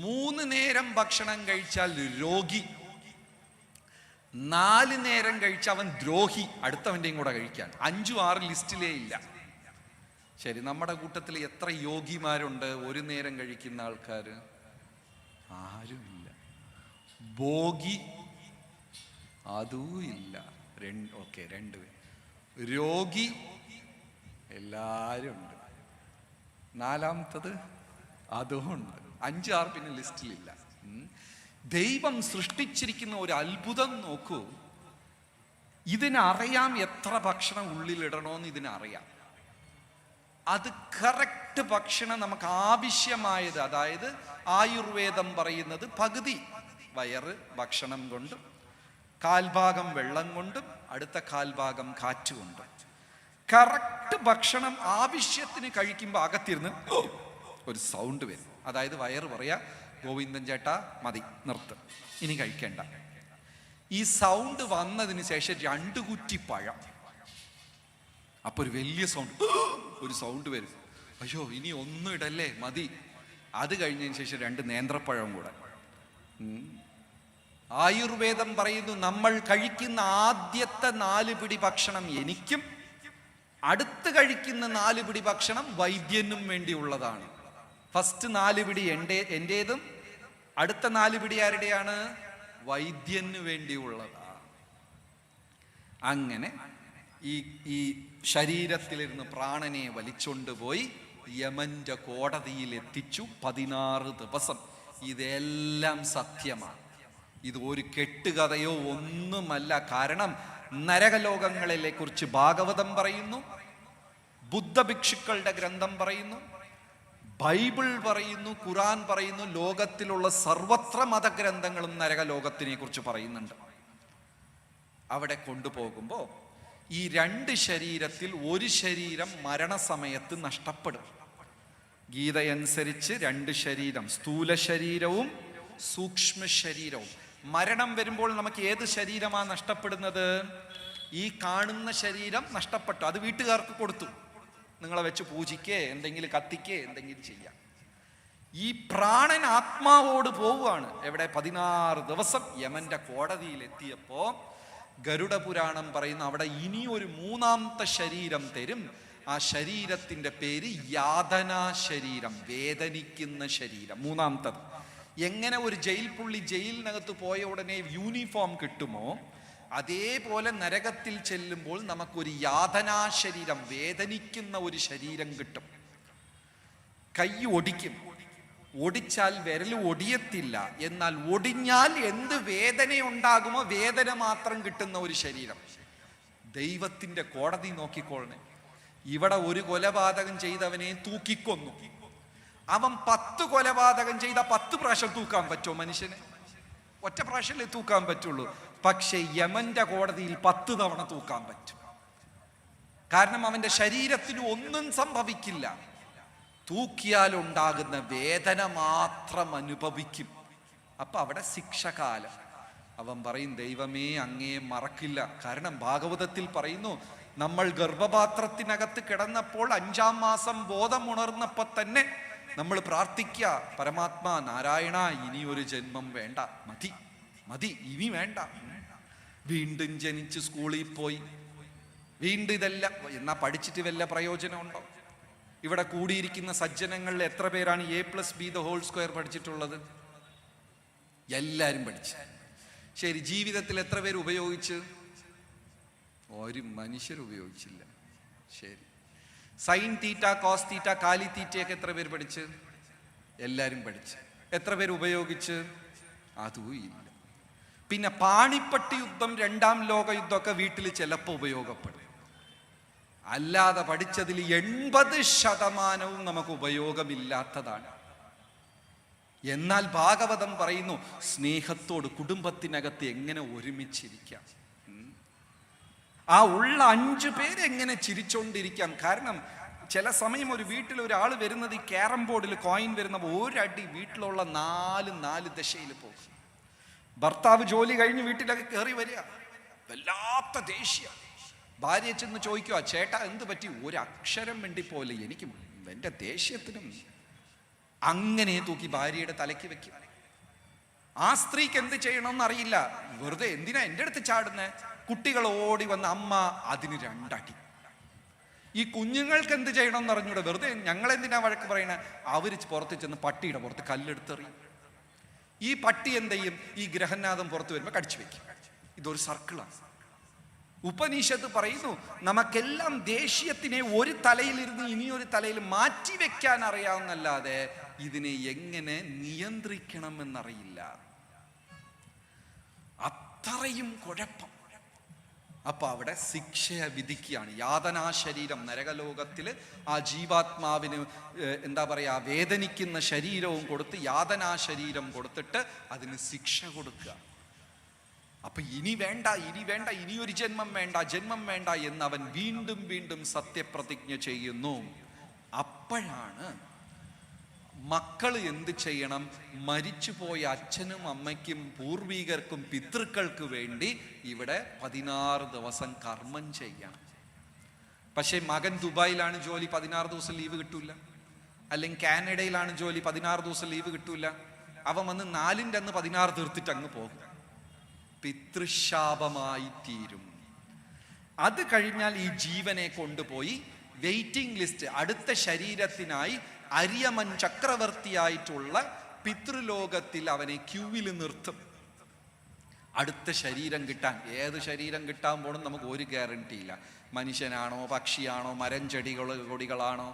A: 3 നേരം ഭക്ഷണം കഴിച്ചാൽ രോഗി. 4 നേരം കഴിച്ച അവൻ ദ്രോഹി, അടുത്തവൻ്റെയും കൂടെ കഴിക്കാൻ. 5, 6 ലിസ്റ്റിലേ ഇല്ല. ശരി, നമ്മുടെ കൂട്ടത്തിൽ എത്ര യോഗിമാരുണ്ട്? 1 നേരം കഴിക്കുന്ന ആൾക്കാർ ആരുമില്ല. ഭോഗി അതും ഇല്ല. 2 രോഗി എല്ലാരും ഉണ്ട്. 4ാമത്തത് അതും ഉണ്ട്. 5, 6 പിന്നെ ലിസ്റ്റിലില്ല. ദൈവം സൃഷ്ടിച്ചിരിക്കുന്ന ഒരു അത്ഭുതം നോക്കൂ. ഇതിനറിയാം എത്ര ഭക്ഷണം ഉള്ളിലിടണമെന്ന് ഇതിനറിയാം. അത് കറക്റ്റ് ഭക്ഷണം നമുക്ക് ആവശ്യമായത്, അതായത് ആയുർവേദം പറയുന്നത് പകുതി വയറ് ഭക്ഷണം കൊണ്ടും 1/4 വെള്ളം കൊണ്ടും അടുത്ത 1/4 കാറ്റ് കൊണ്ടും. കറക്റ്റ് ഭക്ഷണം ആവശ്യത്തിന് കഴിക്കുമ്പോൾ അകത്തിരുന്ന് ഒരു സൗണ്ട് വരും. അതായത് വയറ് പറയാ, ഗോവിന്ദൻ ചേട്ടാ മതി, നിർത്ത്, ഇനി കഴിക്കണ്ട. ഈ സൗണ്ട് വന്നതിന് ശേഷം 2 കുറ്റി പഴം, അപ്പൊ ഒരു വലിയ ഒരു സൗണ്ട് വരും. അയ്യോ, ഇനി ഒന്നും ഇടല്ലേ, മതി. അത് കഴിഞ്ഞതിന് ശേഷം 2 നേന്ത്രപ്പഴം കൂടെ. ആയുർവേദം പറയുന്നു, നമ്മൾ കഴിക്കുന്ന ആദ്യത്തെ 4 പിടി ഭക്ഷണം എനിക്കും അടുത്ത് കഴിക്കുന്ന 4 പിടി ഭക്ഷണം വൈദ്യനും വേണ്ടിയുള്ളതാണ്. ഫസ്റ്റ് 4 പിടി എന്റേതും അടുത്ത 4 പിടി ആരുടെയാണ്? വൈദ്യന് വേണ്ടിയുള്ളതാണ്. അങ്ങനെ ഈ ശരീരത്തിലിരുന്ന് പ്രാണനെ വലിച്ചുകൊണ്ടുപോയി യമന്റെ കോടതിയിൽ എത്തിച്ചു. 16 ദിവസം. ഇതെല്ലാം സത്യമാണ്. ഇത് ഒരു കെട്ടുകഥയോ ഒന്നുമല്ല. കാരണം നരകലോകങ്ങളെ കുറിച്ച് ഭാഗവതം പറയുന്നു, ബുദ്ധഭിക്ഷുക്കളുടെ ഗ്രന്ഥം പറയുന്നു, ബൈബിൾ പറയുന്നു, ഖുറാൻ പറയുന്നു. ലോകത്തിലുള്ള സർവത്ര മതഗ്രന്ഥങ്ങളും നരകലോകത്തിനെ കുറിച്ച് പറയുന്നുണ്ട്. അവിടെ കൊണ്ടുപോകുമ്പോൾ ഈ 2 ശരീരത്തിൽ ഒരു ശരീരം മരണസമയത്ത് നഷ്ടപ്പെടും. ഗീതയനുസരിച്ച് 2 ശരീരം, സ്ഥൂല ശരീരവും സൂക്ഷ്മ ശരീരവും. മരണം വരുമ്പോൾ നമുക്ക് ഏത് ശരീരമാണ് നഷ്ടപ്പെടുന്നത്? ഈ കാണുന്ന ശരീരം നഷ്ടപ്പെട്ടു. അത് വീട്ടുകാർക്ക് കൊടുത്തു, നിങ്ങളെ വെച്ച് പൂജിക്കേ, എന്തെങ്കിലും കത്തിക്കേ, എന്തെങ്കിലും ചെയ്യാം. ഈ പ്രാണൻ ആത്മാവോട് പോവുകയാണ്. എവിടെ? 16 ദിവസം യമന്റെ കോടതിയിൽ എത്തിയപ്പോ ഗരുഡ പുരാണം പറയുന്ന അവിടെ ഇനി ഒരു 3ാമത്തെ ശരീരം തരും. ആ ശരീരത്തിന്റെ പേര് യാതനാ ശരീരം, വേദനിക്കുന്ന ശരീരം. 3ാമത്തത്. എങ്ങനെ ഒരു ജയിൽ പുള്ളി ജയിലിനകത്ത് പോയ ഉടനെ യൂണിഫോം കിട്ടുമോ, അതേപോലെ നരകത്തിൽ ചെല്ലുമ്പോൾ നമുക്കൊരു യാതനാ ശരീരം, വേദനിക്കുന്ന ഒരു ശരീരം കിട്ടും. കൈ ഒടിക്കും, ഒടിച്ചാൽ വിരൽ ഒടിയത്തില്ല, എന്നാൽ ഒടിഞ്ഞാൽ എന്ത് വേദന ഉണ്ടാകുമോ വേദന മാത്രം കിട്ടുന്ന ഒരു ശരീരം. ദൈവത്തിന്റെ കോടതി നോക്കിക്കൊള്ളണേ. ഇവിടെ ഒരു കൊലപാതകം ചെയ്തവനെ തൂക്കിക്കൊന്നു. അവൻ 10 കൊലപാതകം ചെയ്ത 10 പ്രാവശ്യം തൂക്കാൻ പറ്റുമോ മനുഷ്യനെ? ഒറ്റ പ്രാവശ്യമല്ലേ തൂക്കാൻ പറ്റുള്ളൂ. പക്ഷെ യമന്റെ കോടതിയിൽ 10 തവണ തൂക്കാൻ പറ്റും. കാരണം അവന്റെ ശരീരത്തിന് ഒന്നും സംഭവിക്കില്ല. തൂക്കിയാലുണ്ടാകുന്ന വേദന മാത്രം അനുഭവിക്കും. അപ്പൊ അവിടെ ശിക്ഷകാലം. അവൻ പറയും, ദൈവമേ അങ്ങേ മറക്കില്ല. കാരണം ഭാഗവതത്തിൽ പറയുന്നു, നമ്മൾ ഗർഭപാത്രത്തിനകത്ത് കിടന്നപ്പോൾ 5ാം മാസം ബോധം ഉണർന്നപ്പോ തന്നെ നമ്മൾ പ്രാർത്ഥിക്കുക, പരമാത്മാ നാരായണ, ഇനി ഒരു ജന്മം വേണ്ട, മതി മതി, ഇനി വേണ്ട. വീണ്ടും ജനിച്ച് സ്കൂളിൽ പോയി വീണ്ടും ഇതെല്ലാം. എന്നാ പഠിച്ചിട്ട് വല്ല പ്രയോജനമുണ്ടോ? ഇവിടെ കൂടിയിരിക്കുന്ന സജ്ജനങ്ങളിൽ എത്ര പേരാണ് A+B² പഠിച്ചിട്ടുള്ളത്? എല്ലാരും പഠിച്ചു. ശരി, ജീവിതത്തിൽ എത്ര പേര് ഉപയോഗിച്ച്? ഒരു മനുഷ്യർ ഉപയോഗിച്ചില്ല. ശരി, സൈൻ തീറ്റ, കോസ് തീറ്റ, കാലി തീറ്റയൊക്കെ എത്ര പേര് പഠിച്ച്? എല്ലാരും പഠിച്ച്. എത്ര പേര് ഉപയോഗിച്ച്? അതും ഇല്ല. പിന്നെ പാണിപ്പട്ടി യുദ്ധം, 2ാം ലോക യുദ്ധമൊക്കെ വീട്ടിൽ ചിലപ്പോൾ ഉപയോഗപ്പെടും. അല്ലാതെ പഠിച്ചതിൽ 80% നമുക്ക് ഉപയോഗമില്ലാത്തതാണ്. എന്നാൽ ഭാഗവതം പറയുന്നു, സ്നേഹത്തോട് കുടുംബത്തിനകത്ത് എങ്ങനെ ഒരുമിച്ചിരിക്കാം. ആ ഉള്ള 5 പേര് എങ്ങനെ ചിരിച്ചോണ്ടിരിക്കാം. കാരണം ചില സമയം ഒരു വീട്ടിൽ ഒരാൾ വരുന്നത് ഈ ക്യാരം ബോർഡിൽ കോയിൻ വരുന്ന ഒരടി വീട്ടിലുള്ള 4 ദശയിൽ പോകും. ഭർത്താവ് ജോലി കഴിഞ്ഞ് വീട്ടിലൊക്കെ കയറി വരിക, വല്ലാത്ത ദേഷ്യ. ഭാര്യ ചെന്ന് ചോദിക്കുക, ചേട്ടാ എന്ത് പറ്റി? ഒരു അക്ഷരം വേണ്ടിപ്പോലെ, എനിക്ക് എൻ്റെ ദേഷ്യത്തിനും. അങ്ങനെ തൂക്കി ഭാര്യയുടെ തലയ്ക്ക് വെക്കും. ആ സ്ത്രീക്ക് എന്ത് ചെയ്യണമെന്ന് അറിയില്ല. വെറുതെ എന്തിനാ എൻ്റെ അടുത്ത് ചാടുന്നേ? കുട്ടികൾ ഓടി വന്ന അമ്മ അതിന് 2 അടി. ഈ കുഞ്ഞുങ്ങൾക്ക് എന്ത് ചെയ്യണമെന്ന് അറിഞ്ഞൂടെ. വെറുതെ ഞങ്ങളെന്തിനാ വഴക്ക് പറയണേ? അവര് പുറത്ത് ചെന്ന് പട്ടിയുടെ പുറത്ത് കല്ലെടുത്തെറിയും. ഈ പട്ടി എന്ത് ചെയ്യും? ഈ ഗ്രഹനാഥം പുറത്ത് വരുമ്പോൾ കടിച്ചു വെക്കും. ഇതൊരു സർക്കിളാണ്. ഉപനിഷത്ത് പറയുന്നു, നമുക്കെല്ലാം ദേഷ്യത്തിനെ ഒരു തലയിലിരുന്ന് ഇനിയൊരു തലയിൽ മാറ്റി വെക്കാൻ അറിയാവുന്നല്ലാതെ ഇതിനെ എങ്ങനെ നിയന്ത്രിക്കണം എന്നറിയില്ല. അത്രയും കുഴപ്പം. അപ്പൊ അവിടെ ശിക്ഷയെ വിധിക്കുകയാണ്. യാതനാ ശരീരം, നരകലോകത്തില് ആ ജീവാത്മാവിന് എന്താ പറയാ, വേദനിക്കുന്ന ശരീരവും കൊടുത്ത് യാതനാ ശരീരം കൊടുത്തിട്ട് അതിന് ശിക്ഷ കൊടുക്കുക. അപ്പൊ ഇനി വേണ്ട, ഇനി വേണ്ട, ഇനിയൊരു ജന്മം വേണ്ട, ജന്മം വേണ്ട എന്ന് അവൻ വീണ്ടും വീണ്ടും സത്യപ്രതിജ്ഞ ചെയ്യുന്നു. അപ്പോഴാണ് മക്കൾ എന്ത് ചെയ്യണം? മരിച്ചുപോയ അച്ഛനും അമ്മയ്ക്കും പൂർവികർക്കും പിതൃക്കൾക്ക് വേണ്ടി ഇവിടെ 16 ദിവസം കർമ്മം ചെയ്യണം. പക്ഷേ മകൻ ദുബായിലാണ് ജോലി, 16 ദിവസം ലീവ് കിട്ടൂല. അല്ലെങ്കിൽ കാനഡയിലാണ് ജോലി, 16 ദിവസം ലീവ് കിട്ടൂല. അവൻ വന്ന് 4-ന്റെ അന്ന് 16 തീർത്തിട്ട് അങ്ങ് പോകും. പിതൃശാപമായി തീരും. അത് കഴിഞ്ഞാൽ ഈ ജീവനെ കൊണ്ടുപോയി വെയിറ്റിംഗ് ലിസ്റ്റ്, അടുത്ത ശരീരത്തിനായി അരിയമൻ ചക്രവർത്തിയായിട്ടുള്ള പിതൃലോകത്തിൽ അവനെ ക്യൂവിൽ നിർത്തും. അടുത്ത ശരീരം കിട്ടാൻ. ഏത് ശരീരം കിട്ടാൻ പോണം നമുക്ക് ഒരു ഗ്യാരണ്ടി ഇല്ല. മനുഷ്യനാണോ, പക്ഷിയാണോ, മരം കൊടികളാണോ,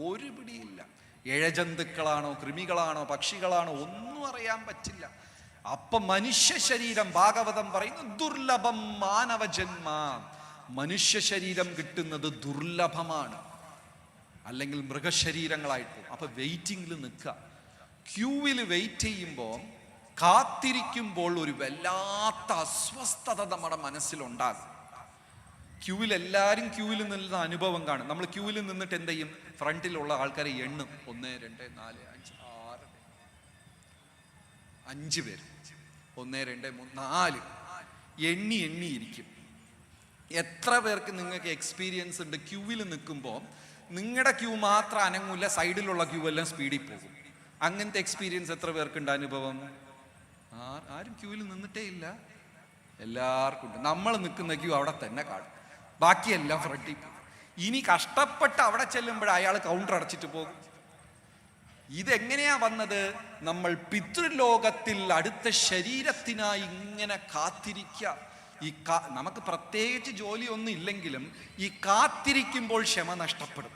A: ഒരു പിടിയില്ല. ഇഴജന്തുക്കളാണോ, കൃമികളാണോ, പക്ഷികളാണോ, ഒന്നും അറിയാൻ പറ്റില്ല. അപ്പൊ മനുഷ്യ ശരീരം, ഭാഗവതം പറയുന്നു, ദുർലഭം മാനവ ജന്മ. മനുഷ്യ ശരീരം കിട്ടുന്നത് ദുർലഭമാണ്. അല്ലെങ്കിൽ മൃഗശരീരങ്ങളായിട്ട്. അപ്പൊ വെയിറ്റിംഗിൽ നിൽക്കുക, ക്യൂവിൽ വെയിറ്റ് ചെയ്യുമ്പോൾ, കാത്തിരിക്കുമ്പോൾ ഒരു വല്ലാത്ത അസ്വസ്ഥത നമ്മുടെ മനസ്സിലുണ്ടാകും. ക്യൂവിൽ എല്ലാവരും ക്യൂവിൽ നിന്ന അനുഭവം കാണും. നമ്മൾ ക്യൂവിൽ നിന്നിട്ട് എന്ത് ചെയ്യും? ഫ്രണ്ടിലുള്ള ആൾക്കാരെ എണ്ണും. 1 2 4 5 6 5 പേര്, 1 2 3 4 എണ്ണിയിരിക്കും. എത്ര പേർക്ക് നിങ്ങൾക്ക് എക്സ്പീരിയൻസ് ഉണ്ട്? ക്യൂവിൽ നിൽക്കുമ്പോൾ നിങ്ങളുടെ ക്യൂ മാത്രം അനങ്ങൂല, സൈഡിലുള്ള ക്യൂ എല്ലാം സ്പീഡിൽ പോകും. അങ്ങനത്തെ എക്സ്പീരിയൻസ് എത്ര പേർക്കുണ്ട് അനുഭവം? ആരും ക്യൂവിൽ നിന്നിട്ടേ ഇല്ല, എല്ലാവർക്കും ഉണ്ട്. നമ്മൾ നിൽക്കുന്ന ക്യൂ അവിടെ തന്നെ കാണും, ബാക്കിയെല്ലാം ഫ്രണ്ടിൽ പോകും. ഇനി കഷ്ടപ്പെട്ട് അവിടെ ചെല്ലുമ്പോൾ അയാൾ കൗണ്ടർ അടച്ചിട്ട് പോകും. ഇതെങ്ങനെയാ വന്നത്? നമ്മൾ പിതൃലോകത്തിൽ അടുത്ത ശരീരത്തിനായി ഇങ്ങനെ കാത്തിരിക്കുക. നമുക്ക് പ്രത്യേകിച്ച് ജോലിയൊന്നും ഇല്ലെങ്കിലും ഈ കാത്തിരിക്കുമ്പോൾ ക്ഷമ നഷ്ടപ്പെടും.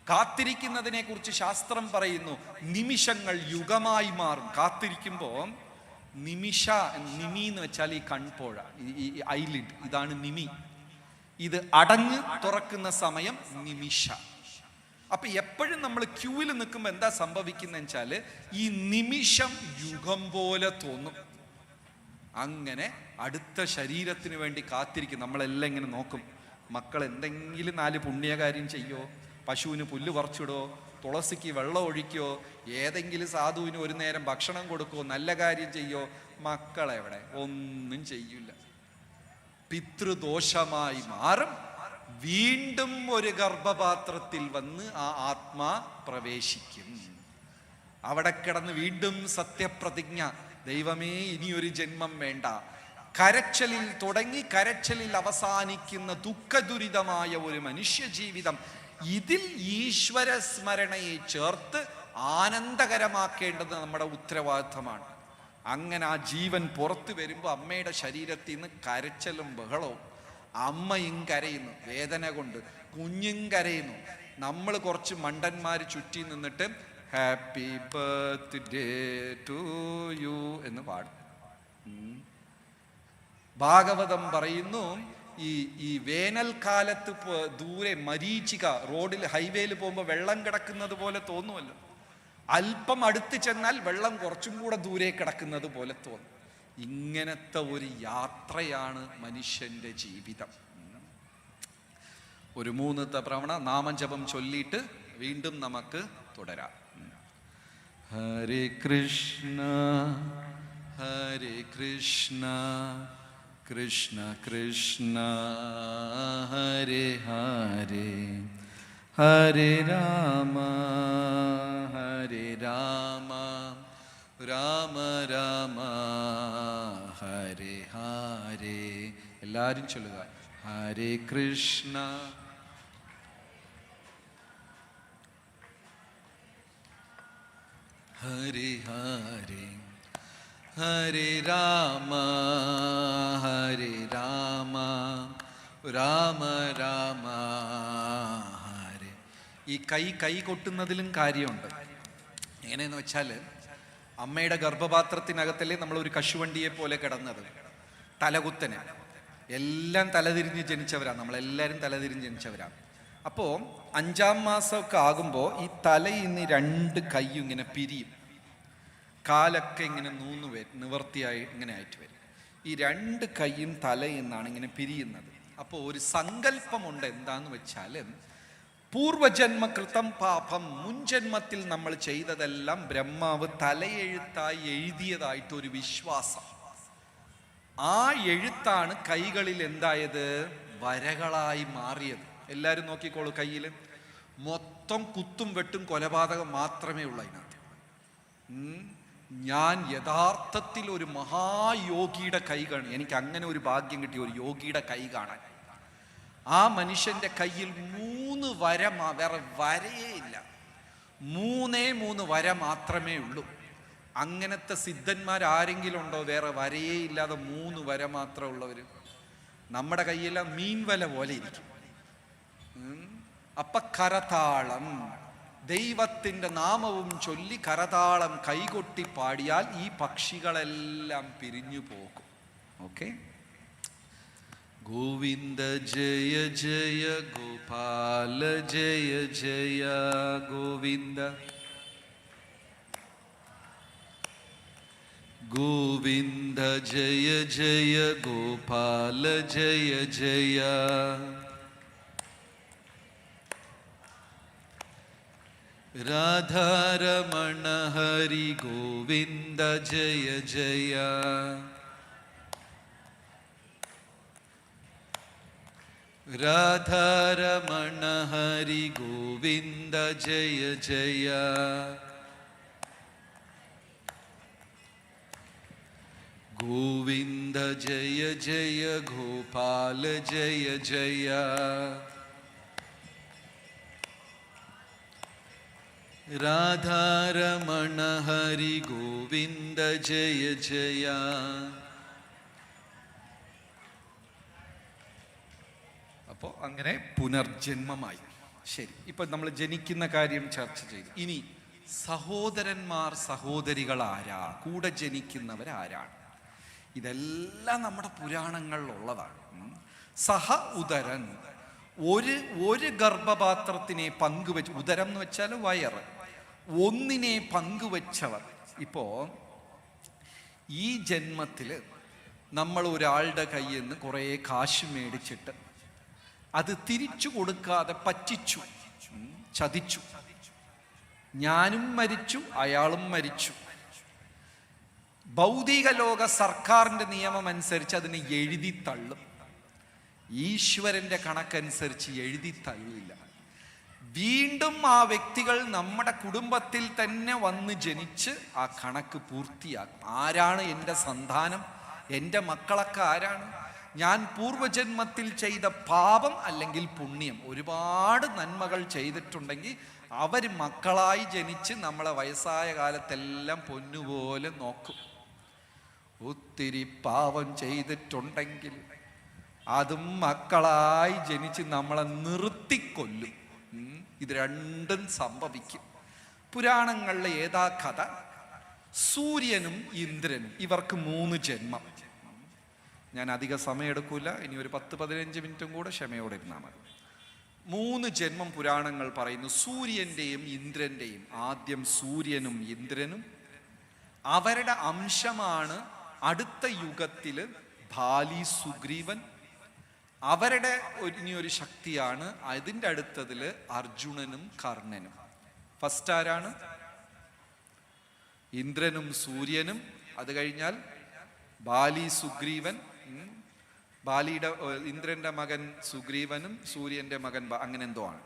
A: കാത്തിരിക്കുന്നതിനെ കുറിച്ച് ശാസ്ത്രം പറയുന്നു, നിമിഷങ്ങൾ യുഗമായി മാറും. കാത്തിരിക്കുമ്പോൾ നിമി എന്ന് വെച്ചാൽ ഈ കൺപോഴ, ഈ ഐലിഡ്, ഇതാണ് നിമി. ഇത് അടഞ്ഞ് തുറക്കുന്ന സമയം നിമിഷ. അപ്പൊ എപ്പോഴും നമ്മൾ ക്യൂവിൽ നിൽക്കുമ്പോൾ എന്താ സംഭവിക്കുന്ന വെച്ചാല് ഈ നിമിഷം യുഗം പോലെ തോന്നും. അങ്ങനെ അടുത്ത ശരീരത്തിന് വേണ്ടി കാത്തിരിക്കും. നമ്മളെല്ലാം ഇങ്ങനെ നോക്കും, മക്കൾ എന്തെങ്കിലും 4 പുണ്യകാര്യം ചെയ്യോ, പശുവിന് പുല്ല് പറിച്ചിടോ, തുളസിക്ക് വെള്ളം ഒഴിക്കോ, ഏതെങ്കിലും സാധുവിന് ഒരു നേരം ഭക്ഷണം കൊടുക്കോ, നല്ല കാര്യം ചെയ്യോ. മക്കളെവിടെ? ഒന്നും ചെയ്യില്ല. പിതൃദോഷമായി മാറും. വീണ്ടും ഒരു ഗർഭപാത്രത്തിൽ വന്ന് ആ ആത്മാ പ്രവേശിക്കും. അവിടെ കിടന്ന് വീണ്ടും സത്യപ്രതിജ്ഞ, ദൈവമേ ഇനിയൊരു ജന്മം വേണ്ട. കരച്ചലിൽ തുടങ്ങി കരച്ചലിൽ അവസാനിക്കുന്ന ദുഃഖദുരിതമായ ഒരു മനുഷ്യ ജീവിതം. ഇതിൽ ഈശ്വര സ്മരണയെ ചേർത്ത് ആനന്ദകരമാക്കേണ്ടത് നമ്മുടെ ഉത്തരവാദിത്തമാണ്. അങ്ങനെ ആ ജീവൻ പുറത്തു വരുമ്പോൾ അമ്മയുടെ ശരീരത്തിൽ നിന്ന് കരച്ചലും ബഹളവും. അമ്മയും കരയുന്നു വേദന കൊണ്ട്, കുഞ്ഞും കരയുന്നു. നമ്മൾ കുറച്ച് മണ്ടന്മാർ ചുറ്റി നിന്നിട്ട് ഹാപ്പി ബർത്ത്ഡേ ടു യു എന്ന് പാടും. ഭാഗവതം പറയുന്നു, ഈ വേനൽക്കാലത്ത് ദൂരെ മരീചിക, റോഡിൽ ഹൈവേയിൽ പോകുമ്പോൾ വെള്ളം കിടക്കുന്നത് പോലെ തോന്നുമല്ലോ. അല്പം അടുത്ത് ചെന്നാൽ വെള്ളം കുറച്ചും കൂടെ ദൂരെ കിടക്കുന്നത് പോലെ തോന്നും. ഇങ്ങനത്തെ ഒരു യാത്രയാണ് മനുഷ്യന്റെ ജീവിതം. ഒരു 3 തവണ നാമജപം ചൊല്ലിയിട്ട് വീണ്ടും നമുക്ക് തുടരാം. ഹരേ കൃഷ്ണ ഹരേ കൃഷ്ണ കൃഷ്ണ കൃഷ്ണ ഹരേ ഹരേ ഹരേ രാമ ഹരേ രാമ രാമ രാമ ഹരേ ഹരേ. എല്ലാവരും ചൊല്ലുക, ഹരേ കൃഷ്ണ ഹരേ ഹരേ ഹരേ രാമ ഹരേ രാമ രാമ രാമ ഹരേ. ഈ കൈ കൊട്ടുന്നതിലും കാര്യമുണ്ട്. എങ്ങനെയെന്ന് വെച്ചാൽ, അമ്മയുടെ ഗർഭപാത്രത്തിനകത്തല്ലേ നമ്മൾ ഒരു കശുവണ്ടിയെ പോലെ കിടന്നത്, തലകുത്തനെ. എല്ലാം തലതിരിഞ്ഞ് ജനിച്ചവരാണ്, നമ്മളെല്ലാവരും തലതിരിഞ്ഞ് ജനിച്ചവരാണ്. അപ്പോൾ 5-ാം മാസമൊക്കെ ആകുമ്പോൾ ഈ തലയിൽ നിന്ന് 2 കൈയും ഇങ്ങനെ പിരിയും, കാലൊക്കെ ഇങ്ങനെ നിവർത്തിയായി ഇങ്ങനെ ആയിട്ട് വരും. ഈ 2 കൈയും തലയിൽ നിന്നാണ് ഇങ്ങനെ പിരിയുന്നത്. അപ്പോൾ ഒരു സങ്കല്പമുണ്ട്. എന്താന്ന് വെച്ചാൽ, പൂർവജന്മകൃതം പാപം, മുൻജന്മത്തിൽ നമ്മൾ ചെയ്തതെല്ലാം ബ്രഹ്മാവ് തലയെഴുത്തായി എഴുതിയതായിട്ടൊരു വിശ്വാസം. ആ എഴുത്താണ് കൈകളിൽ എന്തായത്? വരകളായി മാറിയത്. എല്ലാവരും നോക്കിക്കോളൂ, കയ്യിൽ മൊത്തം കുത്തും വെട്ടും കൊലപാതകം മാത്രമേ ഉള്ളൂ അതിനകത്ത്. ഞാൻ യഥാർത്ഥത്തിൽ ഒരു മഹായോഗിയുടെ കൈ കാണി, എനിക്ക് അങ്ങനെ ഒരു ഭാഗ്യം കിട്ടി, ഒരു യോഗിയുടെ കൈ കാണാൻ. ആ മനുഷ്യന്റെ കയ്യിൽ 3 വര, വേറെ വരയേ ഇല്ല, 3 വര മാത്രമേ ഉള്ളൂ. അങ്ങനത്തെ സിദ്ധന്മാർ ആരെങ്കിലും ഉണ്ടോ വേറെ വരയേ ഇല്ലാതെ 3 വര മാത്രം ഉള്ളവർ? നമ്മുടെ കയ്യെല്ലാം മീൻ വല പോലെ ഇരിക്കും. അപ്പൊ കരതാളം, ദൈവത്തിന്റെ നാമവും ചൊല്ലി കരതാളം കൈകൊട്ടി പാടിയാൽ ഈ പക്ഷികളെല്ലാം പിരിഞ്ഞു പോകും. ഓക്കെ. ഗോവിന്ദ ജയ ജയ ഗോപാല ജയ ജയ ഗോവിന്ദ, ഗോവിന്ദ ജയ ജയ ഗോപാല ജയ ജയ. രാധാരമണ ഹരി ഗോവിന്ദ ജയ ജയ. രാധാരമണ ഹരി ഗോവിന്ദ ജയ ജയ. ഗോവിന്ദ ജയ ജയ ഗോപാല ജയ ജയ. രാധാരമണ ഹരി ഗോവിന്ദ ജയ ജയ. അപ്പോൾ അങ്ങനെ പുനർജന്മമായി. ശരി, ഇപ്പൊ നമ്മൾ ജനിക്കുന്ന കാര്യം ചർച്ച ചെയ്തു. ഇനി സഹോദരന്മാർ സഹോദരികൾ ആരാ, കൂടെ ജനിക്കുന്നവരാരാണ്? ഇതെല്ലാം നമ്മുടെ പുരാണങ്ങളിലുള്ളതാണ്. സഹ ഉദരൻ, ഒരു ഗർഭപാത്രത്തിനെ പങ്കുവെച്ച്, ഉദരം എന്ന് വെച്ചാൽ വയറ്, ഒന്നിനെ പങ്കുവെച്ചവർ. ഇപ്പോ ഈ ജന്മത്തില് നമ്മൾ ഒരാളുടെ കയ്യിൽ നിന്ന് കുറേ കാശ് മേടിച്ചിട്ട് അത് തിരിച്ചു കൊടുക്കാതെ പറ്റിച്ചു, ചതിച്ചു. ഞാനും മരിച്ചു, അയാളും മരിച്ചു. ഭൗതിക ലോക സർക്കാരിന്റെ നിയമം അനുസരിച്ച് അതിനെ എഴുതി തള്ളും. ഈശ്വരന്റെ കണക്കനുസരിച്ച് എഴുതി തള്ളില്ല. വീണ്ടും ആ വ്യക്തികൾ നമ്മുടെ കുടുംബത്തിൽ തന്നെ വന്ന് ജനിച്ച് ആ കണക്ക് പൂർത്തിയാക്കും. ആരാണ് എൻ്റെ സന്താനം, എൻ്റെ മക്കളൊക്കെ ആരാണ്? ഞാൻ പൂർവജന്മത്തിൽ ചെയ്ത പാപം അല്ലെങ്കിൽ പുണ്യം, ഒരുപാട് നന്മകൾ ചെയ്തിട്ടുണ്ടെങ്കിൽ അവർ മക്കളായി ജനിച്ച് നമ്മളെ വയസ്സായ കാലത്തെല്ലാം പൊന്നുപോലെ നോക്കും. ഒത്തിരി പാപം ചെയ്തിട്ടുണ്ടെങ്കിൽ അതും മക്കളായി ജനിച്ച് നമ്മളെ നിർത്തിക്കൊല്ലും. ഇത് രണ്ടും സംഭവിക്കും. പുരാണങ്ങളിലെ ഏതാ കഥ? സൂര്യനും ഇന്ദ്രനും, ഇവർക്ക് 3 ജന്മം. ഞാൻ അധിക സമയം എടുക്കൂല, ഇനി ഒരു 10-15 മിനിറ്റും കൂടെ ക്ഷമയോടെ ഇരുന്നാൽ മതി. 3 ജന്മം പുരാണങ്ങൾ പറയുന്നു. സൂര്യന്റെയും ഇന്ദ്രന്റെയും. ആദ്യം സൂര്യനും ഇന്ദ്രനും, അവരുടെ അംശമാണ് അടുത്ത യുഗത്തില് ബാലി സുഗ്രീവൻ. അവരുടെ ഇനിയൊരു ശക്തിയാണ് അതിൻ്റെ അടുത്തതില് അർജുനനും കർണനും. ഫസ്റ്റ് ആരാണ്? ഇന്ദ്രനും സൂര്യനും. അത് കഴിഞ്ഞാൽ ബാലി സുഗ്രീവൻ, ഇന്ദ്രന്റെ മകൻ സുഗ്രീവനും സൂര്യന്റെ മകൻ അങ്ങനെ എന്തോ ആണ്.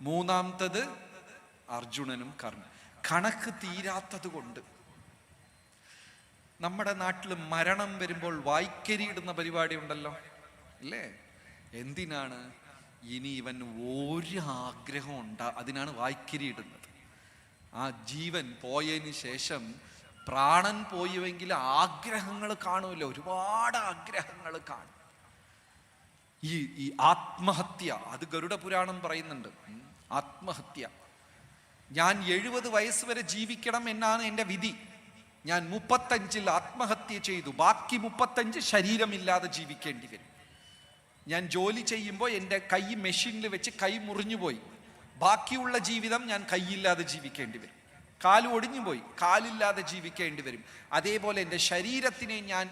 A: മൂന്നാമത്തത് അർജുനനും കർണൻ. കണക്ക് തീരാത്തത് കൊണ്ട് നമ്മുടെ നാട്ടിൽ മരണം വരുമ്പോൾ വായ്ക്കരി ഇടുന്ന പരിപാടി ഉണ്ടല്ലോ, അല്ലേ? എന്തിനാണ്? ഇനി ഇവൻ ഒരു ആഗ്രഹം ഉണ്ടാ, അതിനാണ് വായ്ക്കരി ഇടുന്നത്. ആ ജീവൻ പോയതിന് ശേഷം പ്രാണൻ പോയുവെങ്കിൽ ആഗ്രഹങ്ങൾ കാണൂല, ഒരുപാട് ആഗ്രഹങ്ങൾ കാണും. ഈ ആത്മഹത്യ, അത് ഗരുഡ പുരാണം പറയുന്നുണ്ട്. ആത്മഹത്യ, ഞാൻ 70 വയസ്സ് വരെ ജീവിക്കണം എന്നാണ് എൻ്റെ വിധി. ഞാൻ 35-ൽ ആത്മഹത്യ ചെയ്തു, ബാക്കി 35 ശരീരമില്ലാതെ ജീവിക്കേണ്ടി വരും. ഞാൻ ജോലി ചെയ്യുമ്പോൾ എൻ്റെ കൈ മെഷീനിൽ വെച്ച് കൈ മുറിഞ്ഞു പോയി, ബാക്കിയുള്ള ജീവിതം ഞാൻ കൈയില്ലാതെ ജീവിക്കേണ്ടി വരും. കാല് ഒടിഞ്ഞു പോയി, കാലില്ലാതെ ജീവിക്കേണ്ടി വരും. അതേപോലെ എൻ്റെ ശരീരത്തിനെ ഞാൻ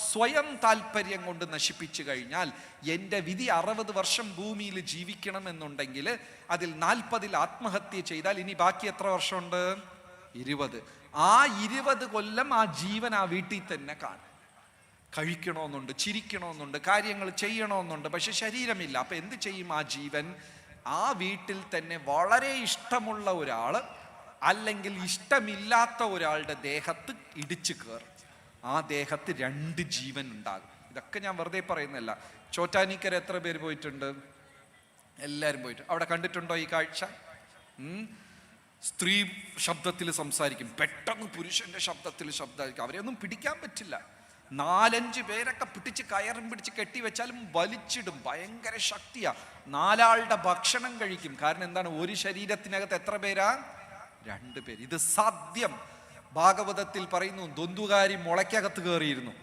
A: സ്വയം താല്പര്യം കൊണ്ട് നശിപ്പിച്ചു കഴിഞ്ഞാൽ എൻ്റെ വിധി 60 വർഷം ഭൂമിയിൽ ജീവിക്കണം എന്നുണ്ടെങ്കിൽ അതിൽ 40-ൽ ആത്മഹത്യ ചെയ്താൽ ഇനി ബാക്കി എത്ര വർഷമുണ്ട്? 20. ആ 20 കൊല്ലം ആ ജീവൻ ആ വീട്ടിൽ തന്നെ കാണും. കഴിക്കണമെന്നുണ്ട്, ചിരിക്കണമെന്നുണ്ട്, കാര്യങ്ങൾ ചെയ്യണമെന്നുണ്ട്, പക്ഷെ ശരീരമില്ല. അപ്പം എന്ത് ചെയ്യും ആ ജീവൻ? ആ വീട്ടിൽ തന്നെ വളരെ ഇഷ്ടമുള്ള ഒരാൾ അല്ലെങ്കിൽ ഇഷ്ടമില്ലാത്ത ഒരാളുടെ ദേഹത്ത് ഇടിച്ചു കയറും. ആ ദേഹത്ത് 2 ജീവൻ ഉണ്ടാകും. ഇതൊക്കെ ഞാൻ വെറുതെ പറയുന്നല്ല. ചോറ്റാനിക്കര എത്ര പേര് പോയിട്ടുണ്ട്? എല്ലാവരും പോയിട്ട്. അവിടെ കണ്ടിട്ടുണ്ടോ ഈ കാഴ്ച? സ്ത്രീ ശബ്ദത്തിൽ സംസാരിക്കും, പെട്ടെന്ന് പുരുഷന്റെ ശബ്ദത്തിൽ ശബ്ദമായിരിക്കും. അവരെയൊന്നും പിടിക്കാൻ പറ്റില്ല. 4-5 പേരൊക്കെ പിടിച്ച് കയറും പിടിച്ച് കെട്ടിവെച്ചാലും വലിച്ചിടും. ഭയങ്കര ശക്തിയാ. 4 ആളുടെ ഭക്ഷണം കഴിക്കും. കാരണം എന്താണ്? ഒരു ശരീരത്തിനകത്ത് എത്ര പേരാ? 2 പേര്. ഇത് സാധ്യം. ഭാഗവതത്തിൽ പറയുന്നു, ദ്വന്ദ്വകാരി മുളയ്ക്കകത്ത് കയറിയിരുന്നു.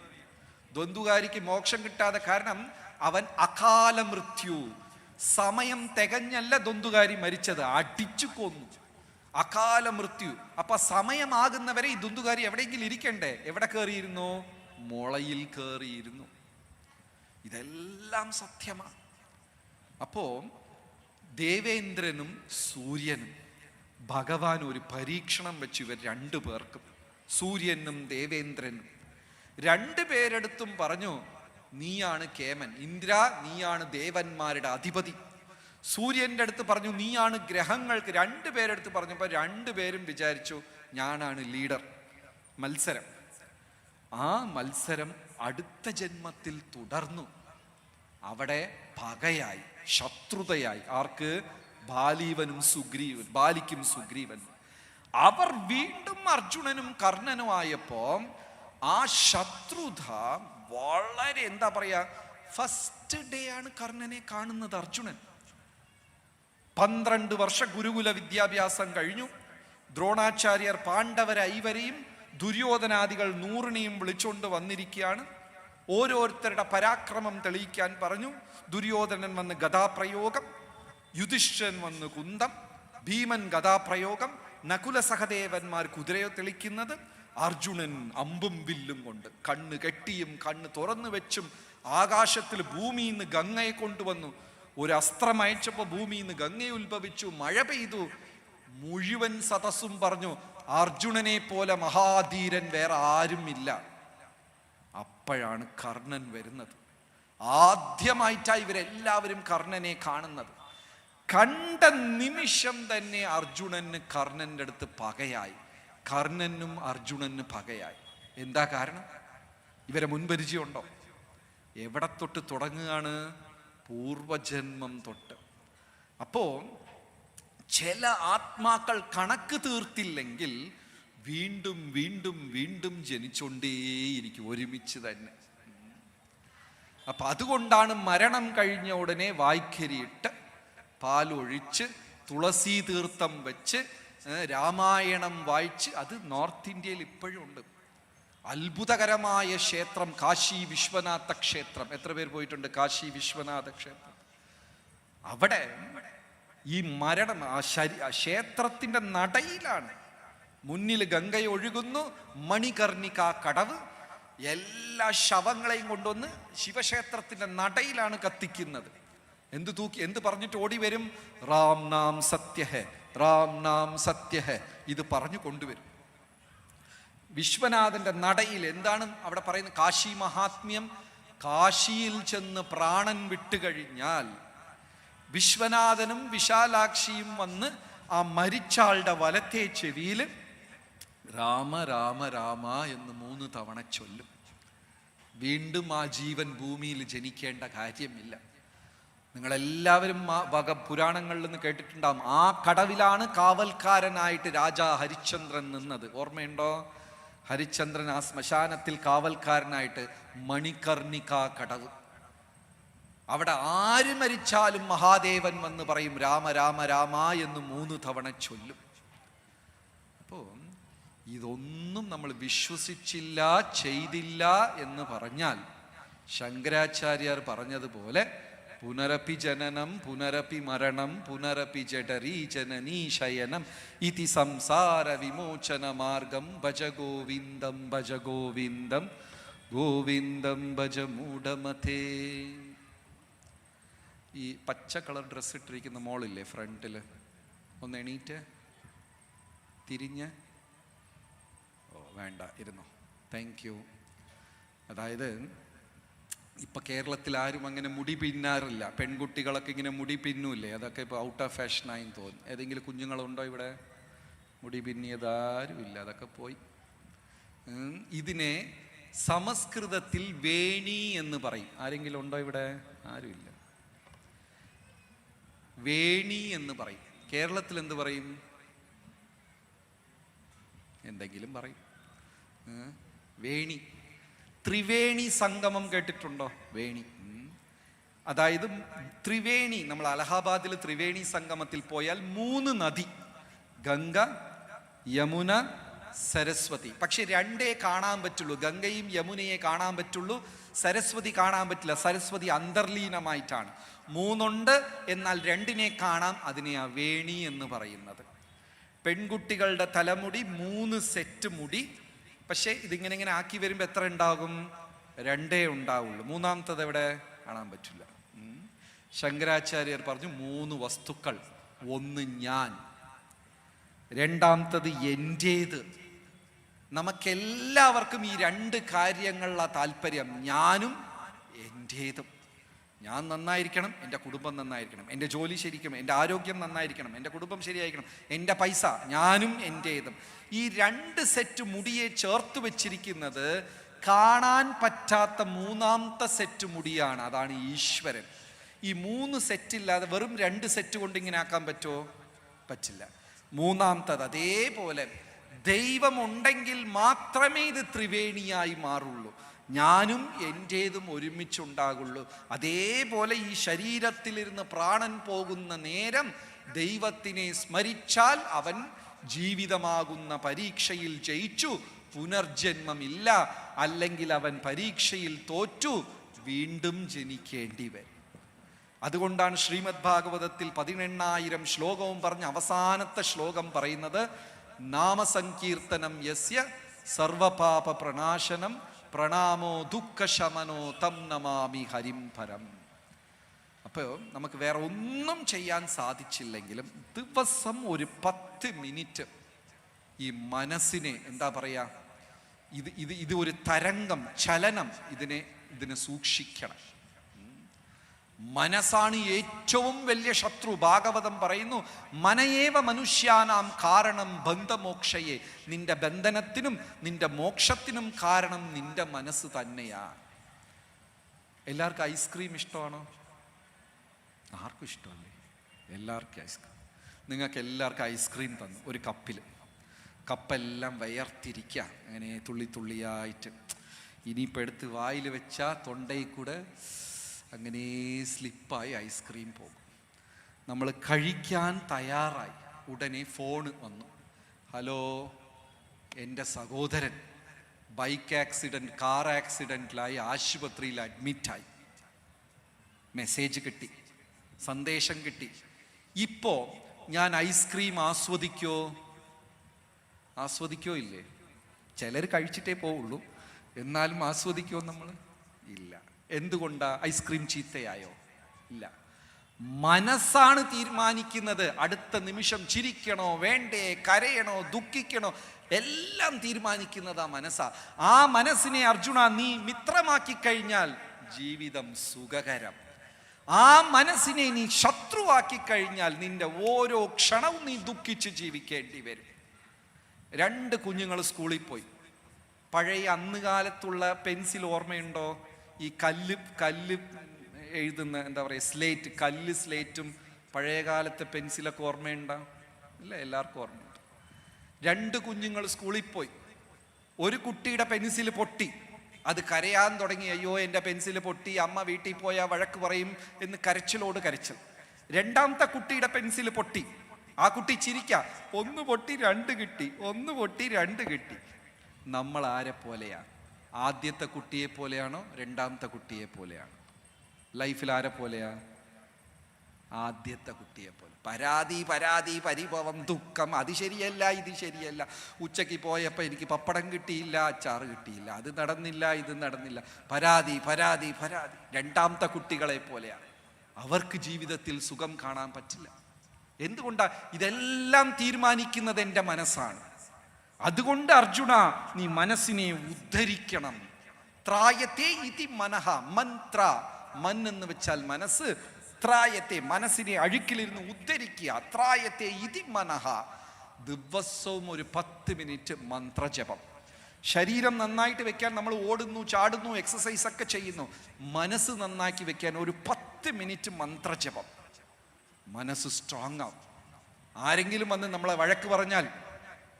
A: ദ്വന്ദ്വകാരിക്ക് മോക്ഷം കിട്ടാതെ, കാരണം അവൻ അകാല മൃത്യു, സമയം തികഞ്ഞല്ല ദ്വന്ദ്വകാരി മരിച്ചത്, അടിച്ചു കൊന്നു. അകാല മൃത്യു. അപ്പൊ സമയമാകുന്നവരെ ഈ ദ്വന്ദ്വകാരി എവിടെയെങ്കിലും ഇരിക്കണ്ടേ? എവിടെ കയറിയിരുന്നു? മുളയിൽ കയറിയിരുന്നു. ഇതെല്ലാം സത്യമാണ്. അപ്പോ ദേവേന്ദ്രനും സൂര്യനും ഭഗവാൻ ഒരു പരീക്ഷണം വെച്ചു ഇവർ 2 പേർക്കും, സൂര്യനും ദേവേന്ദ്രനും. 2 പേരെടുത്തും പറഞ്ഞു, നീയാണ് കേമൻ, ഇന്ദ്ര നീയാണ് ദേവന്മാരുടെ അധിപതി. സൂര്യന്റെ അടുത്ത് പറഞ്ഞു, നീയാണ് ഗ്രഹങ്ങൾക്ക്. 2 പേരെടുത്ത് പറഞ്ഞപ്പോൾ 2 പേരും വിചാരിച്ചു, ഞാനാണ് ലീഡർ. മത്സരം. ആ മത്സരം അടുത്ത ജന്മത്തിൽ തുടർന്നു. അവിടെ പകയായി, ശത്രുതയായി. ആർക്ക്? ബാലിക്കും സുഗ്രീവനും. അവർ വീണ്ടും അർജുനനും കർണനും ആയപ്പോ ആ ശത്രുത വളരെ, എന്താ പറയാ, ഫസ്റ്റ് ഡേ ആണ് കർണനെ കാണുന്നത് അർജുനൻ. 12 വർഷ ഗുരുകുല വിദ്യാഭ്യാസം കഴിഞ്ഞു. ദ്രോണാചാര്യർ പാണ്ഡവരൈവരെയും ദുര്യോധനാദികൾ 100നെയും വിളിച്ചുകൊണ്ട് വന്നിരിക്കുകയാണ്. ഓരോരുത്തരുടെ പരാക്രമം തെളിയിക്കാൻ പറഞ്ഞു. ദുര്യോധനൻ വന്ന് ഗദാപ്രയോഗം, യുധിഷ്ഠിരൻ വന്ന് കുന്തം, ഭീമൻ ഗദാപ്രയോഗം, നകുല സഹദേവന്മാർ കുതിരയെ തെളിക്കുന്നത്, അർജുനൻ അമ്പും വില്ലും കൊണ്ട്, കണ്ണ് കെട്ടിയും കണ്ണ് തുറന്നു വെച്ചും ആകാശത്തിൽ ഭൂമിയിൽ നിന്ന് ഗംഗയെ കൊണ്ടുവന്നു. ഒരു അസ്ത്രം അയച്ചപ്പോ ഭൂമിയിൽ നിന്ന് ഗംഗയെ ഉത്ഭവിച്ചു, മഴ പെയ്തു. മുഴുവൻ സദസ്സും പറഞ്ഞു, അർജുനനെ പോലെ മഹാധീരൻ വേറെ ആരുമില്ല. അപ്പോഴാണ് കർണൻ വരുന്നത്. ആദ്യമായിട്ടാണ് ഇവരെല്ലാവരും കർണനെ കാണുന്നത്. കണ്ട നിമിഷം തന്നെ അർജുനന് കർണന്റെ അടുത്ത് പകയായി, കർണനും അർജുനന് പകയായി. എന്താ കാരണം? ഇവരെ മുൻപരിചയമുണ്ടോ? എവിടെ തൊട്ട് തുടങ്ങുകയാണ്? പൂർവജന്മം തൊട്ട്. അപ്പോ ചില ആത്മാക്കൾ കണക്ക് തീർത്തില്ലെങ്കിൽ വീണ്ടും വീണ്ടും വീണ്ടും ജനിച്ചുകൊണ്ടേയിരിക്കും, ഒരുമിച്ച് തന്നെ. അപ്പൊ അതുകൊണ്ടാണ് മരണം കഴിഞ്ഞ ഉടനെ വായ്ക്കരിയിട്ട് പാലൊഴിച്ച് തുളസി തീർത്ഥം വെച്ച് രാമായണം വായിച്ച്, അത് നോർത്ത് ഇന്ത്യയിൽ ഇപ്പോഴും ഉണ്ട്. അത്ഭുതകരമായ ക്ഷേത്രം കാശി വിശ്വനാഥ ക്ഷേത്രം. എത്ര പേർ പോയിട്ടുണ്ട് കാശി വിശ്വനാഥ ക്ഷേത്രം? അവിടെ ഈ മരണം ആ ക്ഷേത്രത്തിന്റെ നടയിലാണ്. മുന്നിൽ ഗംഗയൊഴുകുന്നു, മണികർണിക കടവ്. എല്ലാ ശവങ്ങളെയും കൊണ്ടുവന്ന് ശിവക്ഷേത്രത്തിന്റെ നടയിലാണ് കത്തിക്കുന്നത്. എന്ത് പറഞ്ഞിട്ട് ഓടി വരും? റാം നാം സത്യ ഹെ, റാം നാം സത്യ ഹെ. ഇത് പറഞ്ഞു കൊണ്ടുവരും. വിശ്വനാഥന്റെ നടയിൽ എന്താണ് അവിടെ പറയുന്നത്? കാശി മഹാത്മ്യം. കാശിയിൽ ചെന്ന് പ്രാണൻ വിട്ടുകഴിഞ്ഞാൽ വിശ്വനാഥനും വിശാലാക്ഷിയും വന്ന് ആ മരിച്ചാളുടെ വലത്തെ ചെവിയിൽ രാമ രാമ രാമ എന്ന് 3 തവണ ചൊല്ലും. വീണ്ടും ആ ജീവൻ ഭൂമിയിൽ ജനിക്കേണ്ട കാര്യമില്ല. നിങ്ങളെല്ലാവരും വക പുരാണങ്ങളിൽ നിന്ന് കേട്ടിട്ടുണ്ടാവും. ആ കടവിലാണ് കാവൽക്കാരനായിട്ട് രാജാ ഹരിശ്ചന്ദ്രൻ നിന്നത്. ഓർമ്മയുണ്ടോ? ഹരിശ്ചന്ദ്രൻ ആ ശ്മശാനത്തിൽ കാവൽക്കാരനായിട്ട്, മണികർണിക കടവ്. അവിടെ ആര് മരിച്ചാലും മഹാദേവൻ വന്ന് പറയും രാമ രാമ രാമ എന്ന് 3 തവണ ചൊല്ലും. അപ്പോൾ ഇതൊന്നും നമ്മൾ വിശ്വസിച്ചില്ല, ചെയ്തില്ല എന്ന് പറഞ്ഞാൽ ശങ്കരാചാര്യർ പറഞ്ഞതുപോലെ പുനരപി ജനനം പുനരപി മരണം പുനരപി ജഠരീ ജനനീ ശയനം ഇതി സംസാര വിമോചന മാർഗം ഭജ ഗോവിന്ദം ഭജ ഗോവിന്ദം ഗോവിന്ദം ഭജ മൂഢമതേ. ഈ പച്ച കളർ ഡ്രസ്സ് ഇട്ടിരിക്കുന്ന മോളില്ലേ ഫ്രണ്ടില്, ഒന്ന് എണീറ്റ് തിരിഞ്ഞ്. ഓ വേണ്ട, ഇരുന്നോ. Thank you. അതായത് ഇപ്പം കേരളത്തിൽ ആരും അങ്ങനെ മുടി പിന്നാറില്ല. പെൺകുട്ടികളൊക്കെ ഇങ്ങനെ മുടി പിന്നൂല്ലേ, അതൊക്കെ ഇപ്പോൾ ഔട്ട് ഓഫ് ഫാഷനായി തോന്നുന്നു. ഏതെങ്കിലും കുഞ്ഞുങ്ങളുണ്ടോ ഇവിടെ മുടി പിന്നിയതാരും ഇല്ല, അതൊക്കെ പോയി. ഇതിനെ സംസ്കൃതത്തിൽ വേണി എന്ന് പറയും. ആരെങ്കിലും ഉണ്ടോ ഇവിടെ? ആരുമില്ല. വേണി എന്ന് പറയും. കേരളത്തിൽ എന്ത് പറയും? എന്തെങ്കിലും പറയും. വേണി. ത്രിവേണി സംഗമം കേട്ടിട്ടുണ്ടോ? വേണി. അതായത് ത്രിവേണി, നമ്മൾ അലഹാബാദിൽ ത്രിവേണി സംഗമത്തിൽ പോയാൽ 3 നദി, ഗംഗ, യമുന, സരസ്വതി. പക്ഷെ 2 കാണാൻ പറ്റുള്ളൂ. ഗംഗയും യമുനയെ കാണാൻ പറ്റുള്ളൂ, സരസ്വതി കാണാൻ പറ്റില്ല. സരസ്വതി അന്തർലീനമായിട്ടാണ്. 3 ഉണ്ട്, എന്നാൽ 2 കാണാം. അതിനെയാ വേണി എന്ന് പറയുന്നത്. പെൺകുട്ടികളുടെ തലമുടി 3 സെറ്റ് മുടി. പക്ഷെ ഇതിങ്ങനെ ഇങ്ങനെ ആക്കി വരുമ്പോൾ എത്ര ഉണ്ടാകും? 2 ഉണ്ടാവുള്ളൂ. 3ാമത്തത് എവിടെ? കാണാൻ പറ്റില്ല. ശങ്കരാചാര്യർ പറഞ്ഞു 3 വസ്തുക്കൾ. 1 ഞാൻ, 2ാമത്തത് എൻ്റേത്. നമുക്കെല്ലാവർക്കും ഈ 2 കാര്യങ്ങളിലാ താല്പര്യം. ഞാനും എൻ്റേതും. ഞാൻ നന്നായിരിക്കണം, എൻ്റെ കുടുംബം നന്നായിരിക്കണം, എൻ്റെ ജോലി ശരിക്കും, എൻ്റെ ആരോഗ്യം നന്നായിരിക്കണം, എൻ്റെ കുടുംബം ശരിയായിരിക്കണം, എൻ്റെ പൈസ, ഞാനും എൻ്റേതും. ഈ 2 സെറ്റ് മുടിയെ ചേർത്ത് വെച്ചിരിക്കുന്നത് കാണാൻ പറ്റാത്ത 3ാമത്തെ സെറ്റ് മുടിയാണ്. അതാണ് ഈശ്വരൻ. ഈ 3 സെറ്റില്ലാതെ വെറും 2 സെറ്റ് കൊണ്ട് ഇങ്ങനെ ആക്കാൻ പറ്റുമോ? പറ്റില്ല. 3ാമത്തത് അതേപോലെ ദൈവം ഉണ്ടെങ്കിൽ മാത്രമേ ഇത് ത്രിവേണിയായി മാറുള്ളൂ. ഞാനും എൻ്റേതും ഒരുമിച്ചുണ്ടാകുള്ളൂ. അതേപോലെ ഈ ശരീരത്തിലിരുന്ന് പ്രാണൻ പോകുന്ന നേരം ദൈവത്തിനെ സ്മരിച്ചാൽ അവൻ ജീവിതമാകുന്ന പരീക്ഷയിൽ ജയിച്ചു, പുനർജന്മമില്ല. അല്ലെങ്കിൽ അവൻ പരീക്ഷയിൽ തോറ്റു, വീണ്ടും ജനിക്കേണ്ടി വരും. അതുകൊണ്ടാണ് ശ്രീമദ് ഭാഗവതത്തിൽ 18,000 ശ്ലോകവും പറഞ്ഞ അവസാനത്തെ ശ്ലോകം പറയുന്നത് നാമസങ്കീർത്തനം യസ്യ സർവപാപ പ്രണാശനം പ്രണാമോ ദുഃഖശമനോ തം നമാമി ഹരിം പരം. അപ്പോൾ നമുക്ക് വേറെ ഒന്നും ചെയ്യാൻ സാധിച്ചില്ലെങ്കിലും ദിവസം ഒരു 10 മിനിറ്റ് ഈ മനസ്സിനെ എന്താ പറയാ, ഇത് ഒരു തരംഗം, ചലനം, ഇതിനെ സൂക്ഷിക്കണം. മനസ്സാണ് ഏറ്റവും വലിയ ശത്രു. ഭാഗവതം പറയുന്നു മനയേവ മനുഷ്യാനാം കാരണം ബന്ധമോക്ഷയെ. നിന്റെ ബന്ധനത്തിനും നിന്റെ മോക്ഷത്തിനും കാരണം നിന്റെ മനസ്സ് തന്നെയാ. എല്ലാവർക്കും ഐസ്ക്രീം ഇഷ്ടമാണോ? ആർക്കും ഇഷ്ടമല്ലേ? എല്ലാവർക്കും ഐസ്ക്രീം. നിങ്ങൾക്ക് എല്ലാവർക്കും ഐസ്ക്രീം തന്നു ഒരു കപ്പിൽ. കപ്പെല്ലാം വയർത്തിരിക്കുക, അങ്ങനെ തുള്ളി തുള്ളിയായിട്ട്. ഇനിയിപ്പോൾ എടുത്ത് വായിൽ വെച്ചാൽ തൊണ്ടയിൽ കൂടെ അങ്ങനെ സ്ലിപ്പായി ഐസ്ക്രീം പോകും. നമ്മൾ കഴിക്കാൻ തയ്യാറായി, ഉടനെ ഫോണ് വന്നു. ഹലോ, എൻ്റെ സഹോദരൻ ബൈക്ക് ആക്സിഡൻറ്റ്, കാർ ആക്സിഡൻറ്റിലായി ആശുപത്രിയിൽ അഡ്മിറ്റായി. മെസ്സേജ് കിട്ടി, സന്ദേശം കിട്ടി. ഇപ്പോൾ ഞാൻ ഐസ്ക്രീം ആസ്വദിക്കോ ഇല്ലേ? ചിലർ കഴിച്ചിട്ടേ പോവുള്ളൂ, എന്നാലും ആസ്വദിക്കോ നമ്മൾ? ഇല്ല. എന്തുകൊണ്ടാ? ഐസ്ക്രീം ചീത്തയായോ? ഇല്ല. മനസ്സാണ് തീരുമാനിക്കുന്നത്. അടുത്ത നിമിഷം ചിരിക്കണോ വേണ്ടേ, കരയണോ ദുഃഖിക്കണോ, എല്ലാം തീരുമാനിക്കുന്നത് ആ മനസ്സാ. ആ മനസ്സിനെ അർജുന നീ മിത്രമാക്കി കഴിഞ്ഞാൽ ജീവിതം സുഖകരം. ആ മനസ്സിനെ നീ ശത്രുവാക്കി കഴിഞ്ഞാൽ നിന്റെ ഓരോ ക്ഷണവും നീ ദുഃഖിച്ച് ജീവിക്കേണ്ടി വരും. 2 കുഞ്ഞുങ്ങൾ സ്കൂളിൽ പോയി. പഴയ അന്ന് കാലത്തുള്ള പെൻസിൽ ഓർമ്മയുണ്ടോ? ഈ കല്ല് എഴുതുന്ന എന്താ പറയുക, സ്ലേറ്റ്, കല്ല് സ്ലേറ്റും പഴയ കാലത്തെ പെൻസിലൊക്കെ ഓർമ്മയുണ്ടോ? ഇല്ല, എല്ലാവർക്കും ഓർമ്മയുണ്ട്. 2 കുഞ്ഞുങ്ങൾ സ്കൂളിൽ പോയി. ഒരു കുട്ടിയുടെ പെൻസിൽ പൊട്ടി. അത് കരയാൻ തുടങ്ങി. അയ്യോ എൻ്റെ പെൻസിൽ പൊട്ടി, അമ്മ വീട്ടിൽ പോയാൽ വഴക്ക് പറയും എന്ന് കരച്ചിലോട് കരച്ചിൽ. 2ാമത്തെ കുട്ടിയുടെ പെൻസിൽ പൊട്ടി. ആ കുട്ടി ചിരിക്കുക, 1 പൊട്ടി 2 കിട്ടി, 1 പൊട്ടി 2 കിട്ടി. നമ്മൾ ആരെ പോലെയാ? ആദ്യത്തെ കുട്ടിയെ പോലെയാണോ 2ാമത്തെ കുട്ടിയെ പോലെയാണോ? ലൈഫിൽ ആരെ പോലെയാ? ആദ്യത്തെ കുട്ടിയെ പോലെ. പരാതി പരിഭവം ദുഃഖം, അത് ശരിയല്ല ഇത് ശരിയല്ല, ഉച്ചയ്ക്ക് പോയപ്പോൾ എനിക്ക് പപ്പടം കിട്ടിയില്ല, അച്ചാറ് കിട്ടിയില്ല, അത് നടന്നില്ല, ഇത് നടന്നില്ല, പരാതി. 2ാമത്തെ കുട്ടികളെ പോലെയാണ്. അവർക്ക് ജീവിതത്തിൽ സുഖം കാണാൻ പറ്റില്ല. എന്തുകൊണ്ടാ? ഇതെല്ലാം തീരുമാനിക്കുന്നത് എൻ്റെ മനസ്സാണ്. അതുകൊണ്ട് അർജുന നീ മനസ്സിനെ ഉദ്ധരിക്കണം. ത്രായത്തെ ഇതി മനഃ. മന്ത്ര, മൻ എന്ന് വെച്ചാൽ മനസ്സ്. ത്രായത്തെ, മനസ്സിനെ അഴുക്കിലിരുന്ന് ഉദ്ധരിക്കുക. ത്രായത്തെ ഇതി മനഃ. ദിവസവും ഒരു 10 മിനിറ്റ് മന്ത്രജപം. ശരീരം നന്നായിട്ട് വെക്കാൻ നമ്മൾ ഓടുന്നു, ചാടുന്നു, എക്സസൈസ് ഒക്കെ ചെയ്യുന്നു. മനസ്സ് നന്നാക്കി വെക്കാൻ ഒരു 10 മിനിറ്റ് മന്ത്രജപം. മനസ്സ് സ്ട്രോങ് ആവും. ആരെങ്കിലും വന്ന് നമ്മളെ വഴക്ക് പറഞ്ഞാൽ,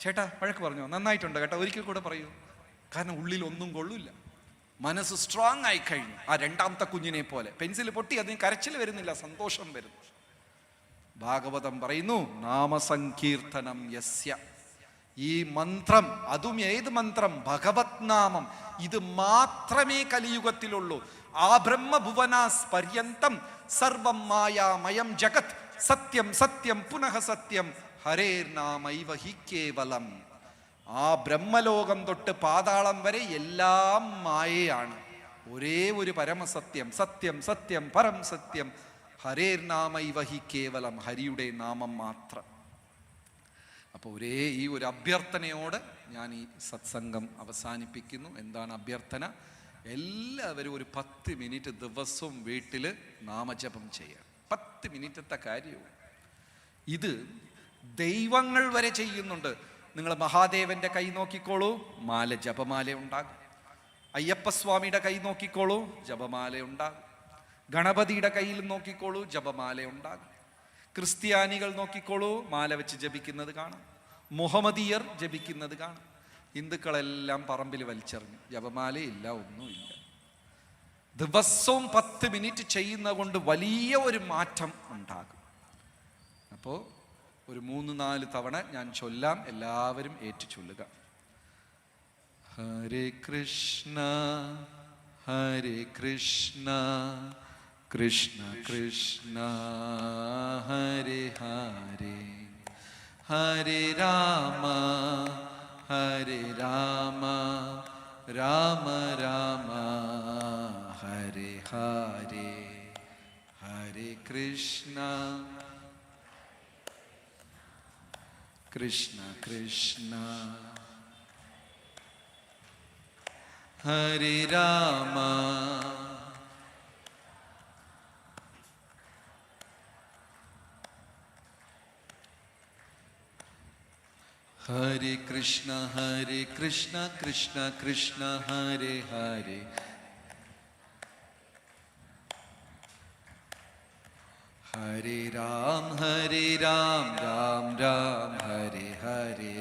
A: ചേട്ടാ വഴക്ക് പറഞ്ഞോ, നന്നായിട്ടുണ്ട് കേട്ടോ, ഒരിക്കൽ കൂടെ പറയൂ. കാരണം ഉള്ളിൽ ഒന്നും കൊള്ളില്ല. മനസ്സ് സ്ട്രോങ് ആയി കഴിഞ്ഞു. ആ രണ്ടാമത്തെ കുഞ്ഞിനെ പോലെ. പെൻസിൽ പൊട്ടി, അതിന് കരച്ചിൽ വരുന്നില്ല, സന്തോഷം വരുന്നു. ഭാഗവതം പറയുന്നു, നാമസങ്കീർത്തനം യസ്യ. ഈ മന്ത്രം, അതും ഏത് മന്ത്രം? ഭഗവത് നാമം. ഇത് മാത്രമേ കലിയുഗത്തിലുള്ളൂ. ആ ബ്രഹ്മഭുവനാസ് പര്യന്തം സർവം മായാമയം ജഗത് സത്യം സത്യം പുനഃ സത്യം ഹരേർ നാമൈവ ഹി കേവലം. ആ ബ്രഹ്മലോകം തൊട്ട് പാതാളം വരെ എല്ലാം മായയാണ്. ഒരേ ഒരു പരമസത്യം, സത്യം സത്യം പരം സത്യം, ഹരേർ നാമൈവ ഹി കേവലം, ഹരിയുടെ നാമം മാത്രം. അപ്പോൾ ഈ ഒരു അഭ്യർത്ഥനയോട് ഞാൻ ഈ സത്സംഗം അവസാനിപ്പിക്കുന്നു. എന്താണ് അഭ്യർത്ഥന? എല്ലാവരും ഒരു 10 മിനിറ്റ് ദിവസവും വീട്ടിൽ നാമജപം ചെയ്യുക. 10 മിനിറ്റത്തെ കാര്യവും. ഇത് ദൈവങ്ങൾ വരെ ചെയ്യുന്നുണ്ട്. നിങ്ങൾ മഹാദേവന്റെ കൈ നോക്കിക്കോളൂ, മാല ജപമാല ഉണ്ടാകും. അയ്യപ്പസ്വാമിയുടെ കൈ നോക്കിക്കോളൂ, ജപമാല ഉണ്ടാകും. ഗണപതിയുടെ കയ്യിൽ നോക്കിക്കോളൂ, ജപമാല ഉണ്ടാകും. ക്രിസ്ത്യാനികൾ നോക്കിക്കോളൂ, മാല വെച്ച് ജപിക്കുന്നത് കാണാം. മുഹമ്മദീയർ ജപിക്കുന്നത് കാണാം. ഹിന്ദുക്കളെല്ലാം പറമ്പിൽ വലിച്ചെറിഞ്ഞു, ജപമാലയില്ല, ഒന്നുമില്ല. ദിവസവും 10 മിനിറ്റ് ചെയ്യുന്ന കൊണ്ട് വലിയ ഒരു മാറ്റം ഉണ്ടാകും. അപ്പോൾ ഒരു 3-4 തവണ ഞാൻ ചൊല്ലാം, എല്ലാവരും ഏറ്റു ചൊല്ലുക. ഹരേ കൃഷ്ണ ഹരേ കൃഷ്ണ കൃഷ്ണ കൃഷ്ണ ഹരേ ഹരേ ഹരേ രാമ ഹരേ രാമ രാമ രാമ ഹരേ ഹരേ ഹരേ കൃഷ്ണ കൃഷ്ണ കൃഷ്ണ ഹരേ രാമ ഹരേ കൃഷ്ണ കൃഷ്ണ കൃഷ്ണ ഹരേ ഹരേ ഹരേ രാം രാം രാം ഹരേ ഹരേ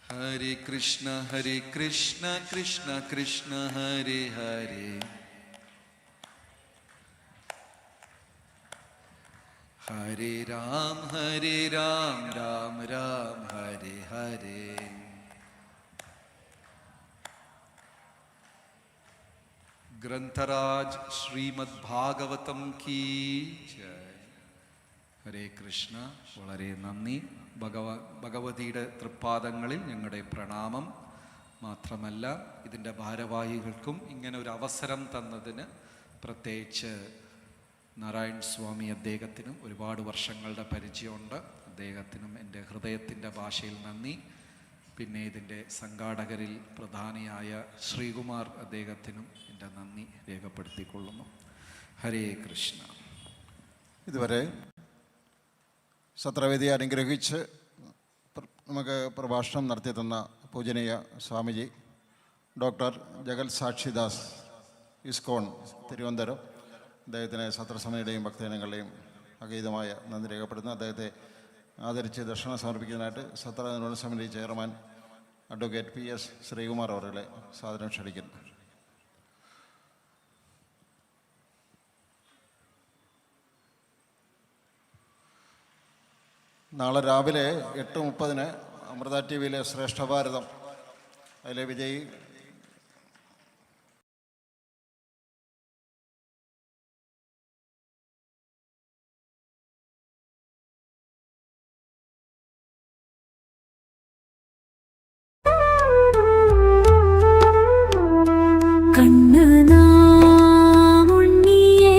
A: ഹരേ കൃഷ്ണ കൃഷ്ണ കൃഷ്ണ ഹരേ ഹരേ ഹരേ രാം രാം രാം ഹരേ ഹരേ ഗ്രന്ഥരാജ് ശ്രീമദ് ഭാഗവതം കീ ജയ്. ഹരേ കൃഷ്ണ. വളരെ നന്ദി. ഭഗവതിയുടെ തൃപ്പാദങ്ങളിൽ ഞങ്ങളുടെ പ്രണാമം. മാത്രമല്ല ഇതിൻ്റെ ഭാരവാഹികൾക്കും ഇങ്ങനെ ഒരു അവസരം തന്നതിന്, പ്രത്യേകിച്ച് നാരായൺ സ്വാമി അദ്ദേഹത്തിനും ഒരുപാട് വർഷങ്ങളുടെ പരിചയമുണ്ട്. അദ്ദേഹത്തിനും എൻ്റെ ഹൃദയത്തിൻ്റെ ഭാഷയിൽ നന്ദി. പിന്നെ ഇതിൻ്റെ സംഘാടകരിൽ പ്രധാനിയായ ശ്രീകുമാർ അദ്ദേഹത്തിനും എൻ്റെ നന്ദി രേഖപ്പെടുത്തിക്കൊള്ളുന്നു. ഹരേ കൃഷ്ണ.
B: ഇതുവരെ സത്രവേദിയെ അനുഗ്രഹിച്ച് നമുക്ക് പ്രഭാഷണം നടത്തി തന്ന പൂജനീയ സ്വാമിജി ഡോക്ടർ ജഗൽ സാക്ഷിദാസ് ഇസ്കോൺ തിരുവനന്തപുരം, അദ്ദേഹത്തിന് സത്രസമയുടെയും ഭക്തജനങ്ങളുടെയും അഗീതമായ നന്ദി രേഖപ്പെടുത്തുന്നു. അദ്ദേഹത്തെ ആദരിച്ച് ദർശനം സമർപ്പിക്കുന്നതിനായിട്ട് സത്ര നിർവഹണ സമിതി ചെയർമാൻ അഡ്വക്കേറ്റ് PS ശ്രീകുമാർ അവരുടെ സാദരം ക്ഷണിക്കുന്നു. നാളെ രാവിലെ 8:30 അമൃത TV ശ്രേഷ്ഠ ഭാരതം, അതിലെ വിജയി
C: കണ്ണനാ ഉണ്ണിയെ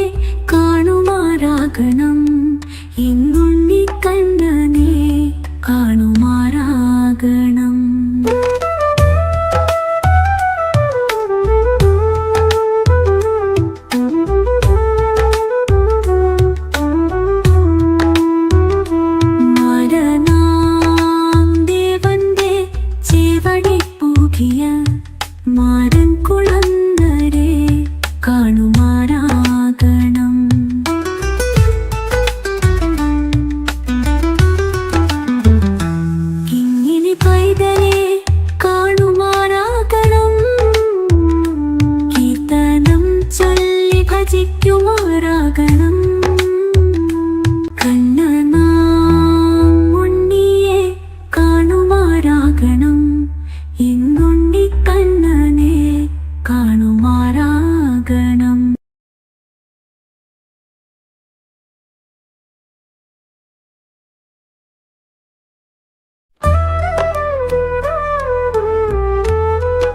C: കാണുമാരാകണം.